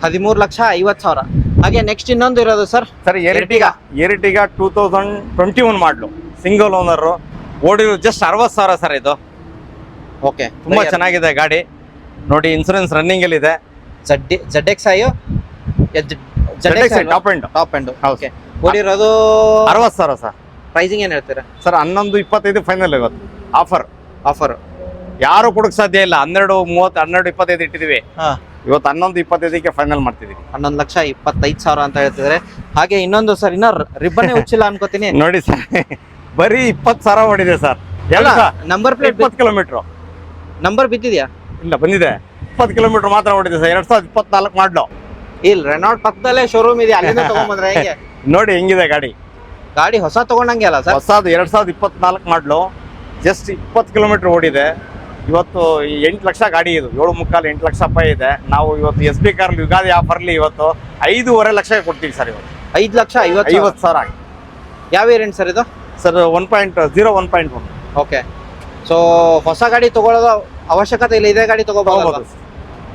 [SPEAKER 1] 13,50,000. ಹಾಗೆ ನೆಕ್ಸ್ಟ್ ಇನ್ನೊಂದು ಇರೋದು sir
[SPEAKER 2] Ertiga 2021 model single owner. ಓಡಿರೋ ಜಸ್ಟ್ 60,000 ಸರ್. ಇದು
[SPEAKER 1] ಓಕೆ.
[SPEAKER 2] ತುಂಬಾ ಚೆನ್ನಾಗಿದೆ ಗಾಡಿ ನೋಡಿ. ಇನ್ಸೂರೆನ್ಸ್ ರನ್ನಿಂಗ್ ಅಲ್ಲಿ ಇದೆ.
[SPEAKER 1] ZXI top end. ಓಕೆ. ಓಡಿರೋದು
[SPEAKER 2] 60,000 ಸರ್.
[SPEAKER 1] ಪ್ರೈಸಿಂಗ್ ಏನು ಹೇಳ್ತೀರಾ
[SPEAKER 2] ಸರ್ 11-25 ಫೈನಲ್ ಇವತ್ತು ಆಫರ್.
[SPEAKER 1] ಆಫರ್?
[SPEAKER 2] ಯಾರು ಕೊಡಕ್ ಸಾಧ್ಯ ಇಲ್ಲ. 12-30, 12-25 ಇಟ್ಟಿದೀವಿ.
[SPEAKER 1] ಹಾಂ,
[SPEAKER 2] ಇವತ್ತು 11-25ಕ್ಕೆ ಫೈನಲ್ ಮಾಡ್ತಿದೀವಿ.
[SPEAKER 1] 11,25,000 ಅಂತ ಹೇಳ್ತಿದ್ದಾರೆ. ಹಾಗೆ ಇನ್ನೊಂದು ಸರ್, ಇನ್ನ ರಿಬ್ಬನ್ನೇ ಹುಚ್ಚಿಲ್ಲ ಅನ್ಕೋತೀನಿ.
[SPEAKER 2] ನೋಡಿ ಸರ್, ಬರೀ 20,000 ಹೊಡಿದೆ sir.
[SPEAKER 1] Number plate
[SPEAKER 2] 20 kilometre
[SPEAKER 1] number ಬಿದ್ದಿದ್ಯಾ?
[SPEAKER 2] ಇಲ್ಲ, ಬಂದಿದೆ. 20 ಕಿಲೋಮೀಟರ್ ಮಾತ್ರ ಹೊಡಿದೆ ಸರ್. 2024 ಮಾಡ್ಲು.
[SPEAKER 1] ಇಲ್ಲ, ರೆನಾಲ್ಟ್ ಪಕ್ಕದಲ್ಲೇ ಶೋರೂಮ್ ಇದೆ, ಅಲ್ಲಿಂದ ತಗೊಂಡ್ಬಂದ್ರೆ ಹೇಗೆ?
[SPEAKER 2] ನೋಡಿ ಹೆಂಗಿದೆ ಗಾಡಿ.
[SPEAKER 1] ಗಾಡಿ ಹೊಸ ತಗೊಂಡಂಗೆ ಅಲ್ಲ ಸರ್?
[SPEAKER 2] ಹೊಸದು 2024 ಮಾಡ್ಲು. ಜಸ್ಟ್ 20 ಕಿಲೋಮೀಟರ್ ಓಡಿದೆ. ಇವತ್ತು 8 ಲಕ್ಷ ಗಾಡಿ ಇದು. 7.25-8 ಲಕ್ಷ ರೂಪಾಯಿ ಇದೆ. ನಾವು ಇವತ್ತು ಎಸ್ ಬಿ ಕಾರ್ ಯುಗಾದಿ ಆಫರ್ಲಿ ಇವತ್ತು 5.5 ಲಕ್ಷ ಕೊಡ್ತೀವಿ ಸರ್. ಇವತ್ತು
[SPEAKER 1] 5,50,000. ಯಾವ ವೇರಿಯಂಟ್ ಸರ್ ಇದು?
[SPEAKER 2] ಸರ್ 1.0 1.1.
[SPEAKER 1] ಓಕೆ. ಸೊ ಹೊಸ ಗಾಡಿ ತಗೊಳ್ಳೋದು ಅವಶ್ಯಕತೆ ಇಲ್ಲ, ಇದೇ ಗಾಡಿ ತಗೋಬಹುದು.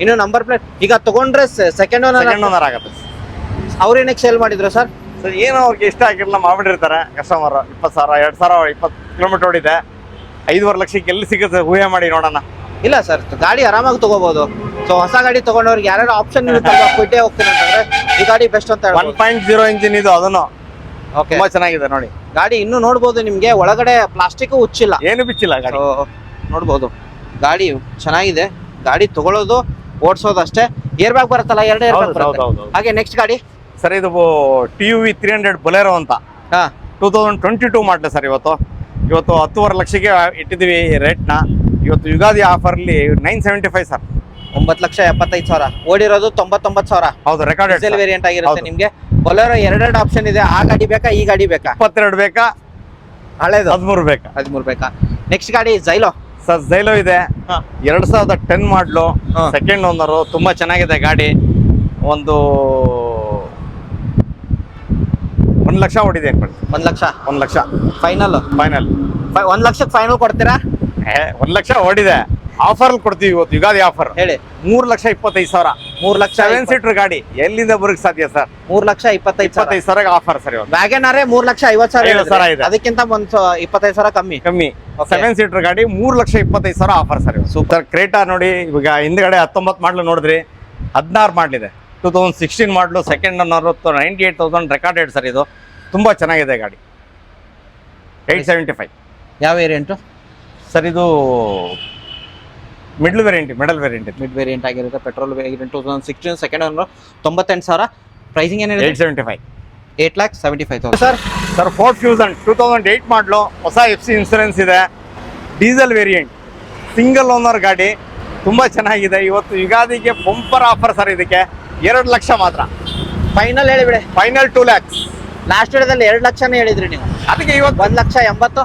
[SPEAKER 1] ಇನ್ನು ನಂಬರ್ ಪ್ಲೇಟ್ ಈಗ ತಗೊಂಡ್ರೆ ಸೆಕೆಂಡ್
[SPEAKER 2] ಓನರ್ ಆಗುತ್ತೆ.
[SPEAKER 1] ಅವ್ರೇನಕ್ಕೆ ಸೇಲ್ ಮಾಡಿದ್ರು ಸರ್?
[SPEAKER 2] ಸರ್ ಏನೋ ಅವ್ರಿಗೆ ಇಷ್ಟ ಆಗಿರಲ್ಲ ಮಾಡ್ಬಿಟ್ಟಿರ್ತಾರೆ ಕಸ್ಟಮರ್. 20,000 2,000 20 ಕಿಲೋಮೀಟರ್ ಓಡಿದೆ. 5.5 ಲಕ್ಷಕ್ಕೆ ಎಲ್ಲಿ ಸಿಗುತ್ತೆ ಊಹೆ ಮಾಡಿ ನೋಡೋಣ.
[SPEAKER 1] ಇಲ್ಲ ಸರ್, ಗಾಡಿ ಆರಾಮಾಗಿ ತಗೋಬಹುದು. ಸೊ ಹೊಸ ಗಾಡಿ ತಗೊಂಡವ್ರಿಗೆ ಯಾರ್ಯಾರು ಆಪ್ಷನ್ ಬಿಟ್ಟೇ ಹೋಗ್ತೀನಿ ಅಂತಂದ್ರೆ ಈ ಗಾಡಿ ಬೆಸ್ಟ್ ಅಂತ ಹೇಳ್ಬೋದು.
[SPEAKER 2] 1.0 ಇಂಜಿನ್ ಇದು, ಅದನ್ನು
[SPEAKER 1] ಓಕೆ,
[SPEAKER 2] ತುಂಬಾ ಚೆನ್ನಾಗಿದೆ ನೋಡಿ.
[SPEAKER 1] ಗಾಡಿ ಇನ್ನೂ ನೋಡ್ಬೋದು ನಿಮ್ಗೆ, ಒಳಗಡೆ ಪ್ಲಾಸ್ಟಿಕ್ ಹುಚ್ಚಿಲ್ಲ,
[SPEAKER 2] ಏನು ಬಿಚ್ಚಿಲ್ಲ ಗಾಡಿ.
[SPEAKER 1] ನೋಡ್ಬೋದು ಗಾಡಿ ಚೆನ್ನಾಗಿದೆ. ಗಾಡಿ ತಗೊಳ್ಳೋದು ಓಡಿಸೋದು ಅಷ್ಟೇ. ಏರ್ ಬ್ಯಾಗ್ ಬರುತ್ತಲ್ಲ, 2 ಏರ್ ಬ್ಯಾಗ್ ಬರುತ್ತೆ. ಹಾಗೆ ನೆಕ್ಸ್ಟ್ ಗಾಡಿ
[SPEAKER 2] ಸರ್, ಇದು TUV 300 ಬೊಲೆರೋ ಅಂತ. 2022 ಮಾಡಲ ಸರ್. ಇವತ್ತು 10.5 ಲಕ್ಷಕ್ಕೆ ಇಟ್ಟಿದ್ದೀವಿ ರೇಟ್ನ. ಇವತ್ತು ಯುಗಾದಿ ಆಫರ್ಲಿ 975 ಸರ್.
[SPEAKER 1] 9,75,000 ಓಡಿರೋದು 99,000.
[SPEAKER 2] ಹೌದು, ರೆಕಾರ್ಡೆಡ್
[SPEAKER 1] ಡೀಸೆಲ್ ವೇರಿಯಂಟ್ ಆಗಿರುತ್ತೆ ನಿಮ್ಗೆ. ಬೊಲೆರೋ 2 ಆಪ್ಷನ್ ಇದೆ. ಆ ಗಾಡಿ ಬೇಕಾ, ಈ ಗಾಡಿ ಬೇಕಾ?
[SPEAKER 2] 22 ಬೇಕಾ,
[SPEAKER 1] ಹಳೇದು
[SPEAKER 2] 13 ಬೇಕಾ?
[SPEAKER 1] 13 ಬೇಕಾ. ನೆಕ್ಸ್ಟ್ ಗಾಡಿ ಜೈಲೋ
[SPEAKER 2] ಸರ್. ಜೈಲೋ ಇದೆ, 2010 ಮಾಡ್ಲು, ಸೆಕೆಂಡ್ ಓನರು. ತುಂಬಾ ಚೆನ್ನಾಗಿದೆ ಗಾಡಿ. ಒಂದು 1 ಲಕ್ಷ ಹೊಡಿದೆ ಅನ್ಕೊಳ್ಳಿ.
[SPEAKER 1] 1 ಲಕ್ಷ
[SPEAKER 2] ಫೈನಲ್
[SPEAKER 1] 1 ಲಕ್ಷಕ್ಕೆ ಫೈನಲ್ ಕೊಡ್ತೀರಾ?
[SPEAKER 2] 1 ಲಕ್ಷ ಹೊಡಿದೆ. ಆಫರ್ ಕೊಡ್ತೀವಿ ಇವತ್ತು ಯುಗಾದಿ ಆಫರ್.
[SPEAKER 1] ಹೇಳಿ.
[SPEAKER 2] 3,25,000.
[SPEAKER 1] 3 ಲಕ್ಷ
[SPEAKER 2] 7 ಸೀಟರ್ ಗಾಡಿ ಎಲ್ಲಿಂದ ಬರಕ್ ಸಾಧ್ಯ ಸರ್?
[SPEAKER 1] 3,25,000
[SPEAKER 2] offer sir. ಇವತ್ತು
[SPEAKER 1] ವ್ಯಾಗನಾರೇ 3,50,000
[SPEAKER 2] ಇದೆ.
[SPEAKER 1] ಅದಕ್ಕಿಂತ ಒಂದು 25,000 ಕಮ್ಮಿ.
[SPEAKER 2] 7 ಸೀಟರ್ ಗಾಡಿ 3,25,000 ಆಫರ್ ಸರ್. ಸೂಪರ್. ಕ್ರೇಟಾ ನೋಡಿ, ಇವಾಗ ಹಿಂದ್ಗಡೆ 19 ಮಾಡ್ಲು ನೋಡಿದ್ರಿ, 16 ಮಾಡ್ಲಿದೆ. 2016 ಮಾಡ್ಲು, ಸೆಕೆಂಡ್ ಓನರ್, 98,000 ರೆಕಾರ್ಡೆಡ್ ಸರ್. ಇದು ತುಂಬಾ ಚೆನ್ನಾಗಿದೆ ಗಾಡಿ. 875.
[SPEAKER 1] ಯಾವ ವೇರಿಯಂಟು
[SPEAKER 2] ಸರ್? ಇದು ಮಿಡ್ ವೇರಿಯಂಟ್
[SPEAKER 1] ಮಿಡ್ ವೇರಿಯಂಟ್ ಆಗಿರುತ್ತೆ. Petrol variant 2016 second owner, 98,000. Pricing ಏನಿದೆ?
[SPEAKER 2] 875.
[SPEAKER 1] 8,75,000 ಸರ್.
[SPEAKER 2] ಫೋರ್ಡ್ ಫ್ಯೂಸನ್ 2008 ಮಾಡ್ಲು, ಹೊಸ FC ಇನ್ಸೂರೆನ್ಸ್ ಇದೆ, ಡೀಸೆಲ್ ವೇರಿಯಂಟ್, ಸಿಂಗಲ್ ಓನರ್ ಗಾಡಿ. ತುಂಬಾ ಚೆನ್ನಾಗಿದೆ. ಇವತ್ತು ಯುಗಾದಿಗೆ ಬಂಪರ್ ಆಫರ್ ಸರ್. ಇದಕ್ಕೆ 2 ಲಕ್ಷ ಮಾತ್ರ
[SPEAKER 1] ಫೈನಲ್ ಹೇಳಿಬಿಡಿ.
[SPEAKER 2] Final 2 lakhs.
[SPEAKER 1] ಲಾಸ್ಟ್ ವಿಡಿಯೋದಲ್ಲಿ 2 ಲಕ್ಷನೇ ಹೇಳಿದ್ರಿ ನೀವು.
[SPEAKER 2] ಅದಕ್ಕೆ ಇವತ್ತು
[SPEAKER 1] 1,80,000.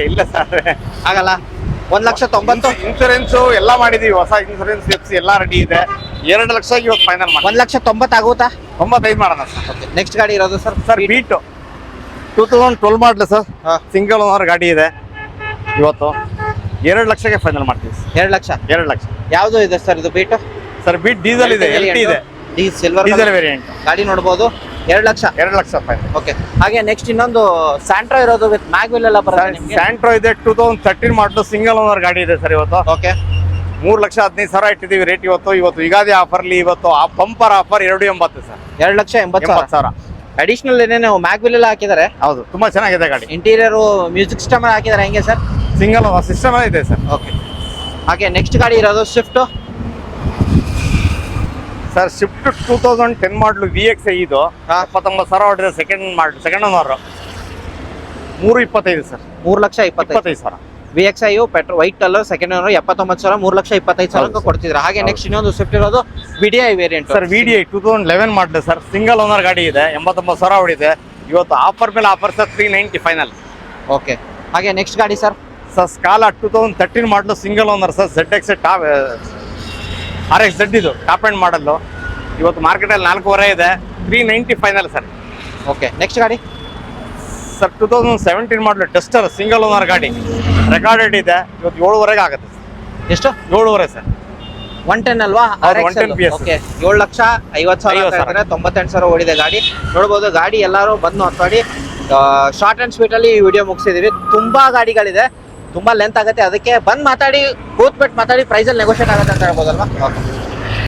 [SPEAKER 2] ಇಲ್ಲ ಸರ್,
[SPEAKER 1] ಆಗಲ್ಲ. 1,90,000.
[SPEAKER 2] ಇನ್ಸೂರೆನ್ಸ್ ಎಲ್ಲ ಮಾಡಿದೀವಿ. ಹೊಸ ಇನ್ಸೂರೆನ್ಸ್ FC ಎಲ್ಲ ರೆಡಿ ಇದೆ. 2 ಲಕ್ಷ ಇವತ್ತು ಫೈನಲ್ ಮಾಡಿ.
[SPEAKER 1] 1,90,000 ಆಗುತ್ತಾ?
[SPEAKER 2] 95 ಮಾಡೋಣ ಸರ್.
[SPEAKER 1] ನೆಕ್ಸ್ಟ್ ಗಾಡಿ ಇರೋದು ಸರ್?
[SPEAKER 2] ಬೀಟ್ 2012 ಮಾಡಲ ಸರ್. ಸಿಂಗಲ್ ಓನರ್ ಗಾಡಿ ಇದೆ. ಇವತ್ತು 2 ಲಕ್ಷಕ್ಕೆ ಫೈನಲ್ ಮಾಡ್ತೀವಿ.
[SPEAKER 1] 2 ಲಕ್ಷ. ಯಾವ್ದು ಇದೆ ಸರ್ ಇದು ಬೀಟ್?
[SPEAKER 2] ಸರ್ ಬೀಟ್ ಡೀಸೆಲ್ ಇದೆ, LT ಇದೆ,
[SPEAKER 1] ಸಿಲ್ವರ್
[SPEAKER 2] ಡೀಸೆಲ್ ವೇರಿಯಂಟ್.
[SPEAKER 1] ಗಾಡಿ ನೋಡಬಹುದು. 2 ಲಕ್ಷ.
[SPEAKER 2] 2 ಲಕ್ಷ ಫೈನಲ್.
[SPEAKER 1] ಓಕೆ. ಹಾಗೆ ನೆಕ್ಸ್ಟ್ ಇನ್ನೊಂದು ಸ್ಯಾಂಟ್ರೋ ಇರೋದು ವಿತ್ ಮ್ಯಾಗ್ವಿಲ್ ಎಲ್ಲ ಬರುತ್ತೆ ನಿಮಗೆ.
[SPEAKER 2] ಸ್ಯಾಂಟ್ರೋ ಇದೆ, 2013 ಮಾಡಲು, ಸಿಂಗಲ್ ಓನರ್ ಗಾಡಿ ಇದೆ ಸರ್. ಇವತ್ತು
[SPEAKER 1] ಓಕೆ.
[SPEAKER 2] 3,15,000 ಇಟ್ಟಿದ್ದೀವಿ ರೇಟ್. ಇವತ್ತು ಯುಗಾದಿ ಆಫರ್ಲಿ ಇವತ್ತು ಆ ಬಂಪರ್ ಆಫರ್ 2.80 ಸರ್.
[SPEAKER 1] 2,80,000. ಅಡಿಷನಲ್ ಏನೇನು ಮ್ಯಾಗ್ವಿಲ್ ಎಲ್ಲ ಹಾಕಿದ್ದಾರೆ.
[SPEAKER 2] ಹೌದು, ತುಂಬಾ ಚೆನ್ನಾಗಿದೆ ಗಾಡಿ.
[SPEAKER 1] ಇಂಟೀರಿಯರ್ ಮ್ಯೂಸಿಕ್ ಸಿಸ್ಟಮ್ ಹಾಕಿದ್ದಾರೆ. ಹೆಂಗೆ ಸರ್?
[SPEAKER 2] ಸಿಂಗಲ್ ಸಿಸ್ಟಮ್ ಇದೆ ಸರ್.
[SPEAKER 1] ಓಕೆ. ಹಾಗೆ ನೆಕ್ಸ್ಟ್ ಗಾಡಿ ಇರೋದು ಸ್ವಿಫ್ಟ್
[SPEAKER 2] ಸರ್. ಸ್ವಿಫ್ಟ್ 2010 ಮಾಡಲು VXI ಇದು 79,000 ಹೊಡೆದ. Second owner 3.25 sir.
[SPEAKER 1] 3,25,000. VXI petrol white colour, second owner, 79,000. 3,25,000 ಕೊಡ್ತಿದ್ರ. ಹಾಗೆ ನೆಕ್ಸ್ಟ್ ಇನ್ನೊಂದು ಸ್ವಿಫ್ಟ್ ಇರೋದು VDI ವೇರಿಯಂಟ್
[SPEAKER 2] ಸರ್. VDI 2011 ಮಾಡಲು ಸರ್. ಸಿಂಗಲ್ ಓನರ್ ಗಾಡಿ ಇದೆ, 89,000 ಹೊಡಿದೆ. ಇವತ್ತು ಆಫರ್ ಮೇಲೆ ಆಫರ್ ಸರ್. 390 ಫೈನಲ್.
[SPEAKER 1] ಓಕೆ. ಹಾಗೆ ನೆಕ್ಸ್ಟ್ ಗಾಡಿ sir?
[SPEAKER 2] Scala 2013 model, single owner sir. ZX RXZ ಇದು ಟಾಪ್ ಎಂಡ್ ಮಾಡಲು. ಇವತ್ತು ಮಾರ್ಕೆಟಲ್ಲಿ 4.5 ಇದೆ. 390 ಫೈನಲ್ ಸರ್.
[SPEAKER 1] ಓಕೆ. ನೆಕ್ಸ್ಟ್ ಗಾಡಿ
[SPEAKER 2] ಸರ್ 2017 ಮಾಡಲು, ಟೆಸ್ಟರ್, ಸಿಂಗಲ್ ಓನರ್ ಗಾಡಿ, ರೆಕಾರ್ಡೆಡ್ ಇದೆ. ಇವತ್ತು 7.5 ಆಗುತ್ತೆ ಸರ್.
[SPEAKER 1] ಎಷ್ಟು?
[SPEAKER 2] 7.5 ಸರ್.
[SPEAKER 1] 110 ಅಲ್ವಾ?
[SPEAKER 2] 110 PS.
[SPEAKER 1] ಓಕೆ. 7,50,000 98,000 ಓಡಿದೆ ಗಾಡಿ. ನೋಡ್ಬೋದು. ಗಾಡಿ ಎಲ್ಲರೂ ಬಂದು ಮಾತಾಡಿ. ಶಾರ್ಟ್ ಅಂಡ್ ಸ್ವೀಟ್ ಅಲ್ಲಿ ಈ ವಿಡಿಯೋ ಮುಗಿಸಿದೀವಿ. ತುಂಬಾ ಗಾಡಿಗಳಿದೆ, ತುಂಬಾ ಲೆಂತ್ ಆಗುತ್ತೆ. ಅದಕ್ಕೆ ಬಂದು ಮಾತಾಡಿ, ಕೂತ್ಬಿಟ್ಟು ಮಾತಾಡಿ, ಪ್ರೈಸಲ್ಲಿ ನೆಗೋಷಿಯೇಟ್ ಆಗುತ್ತೆ ಅಂತ ಹೇಳ್ಬೋದಲ್ವಾ? ಓಕೆ.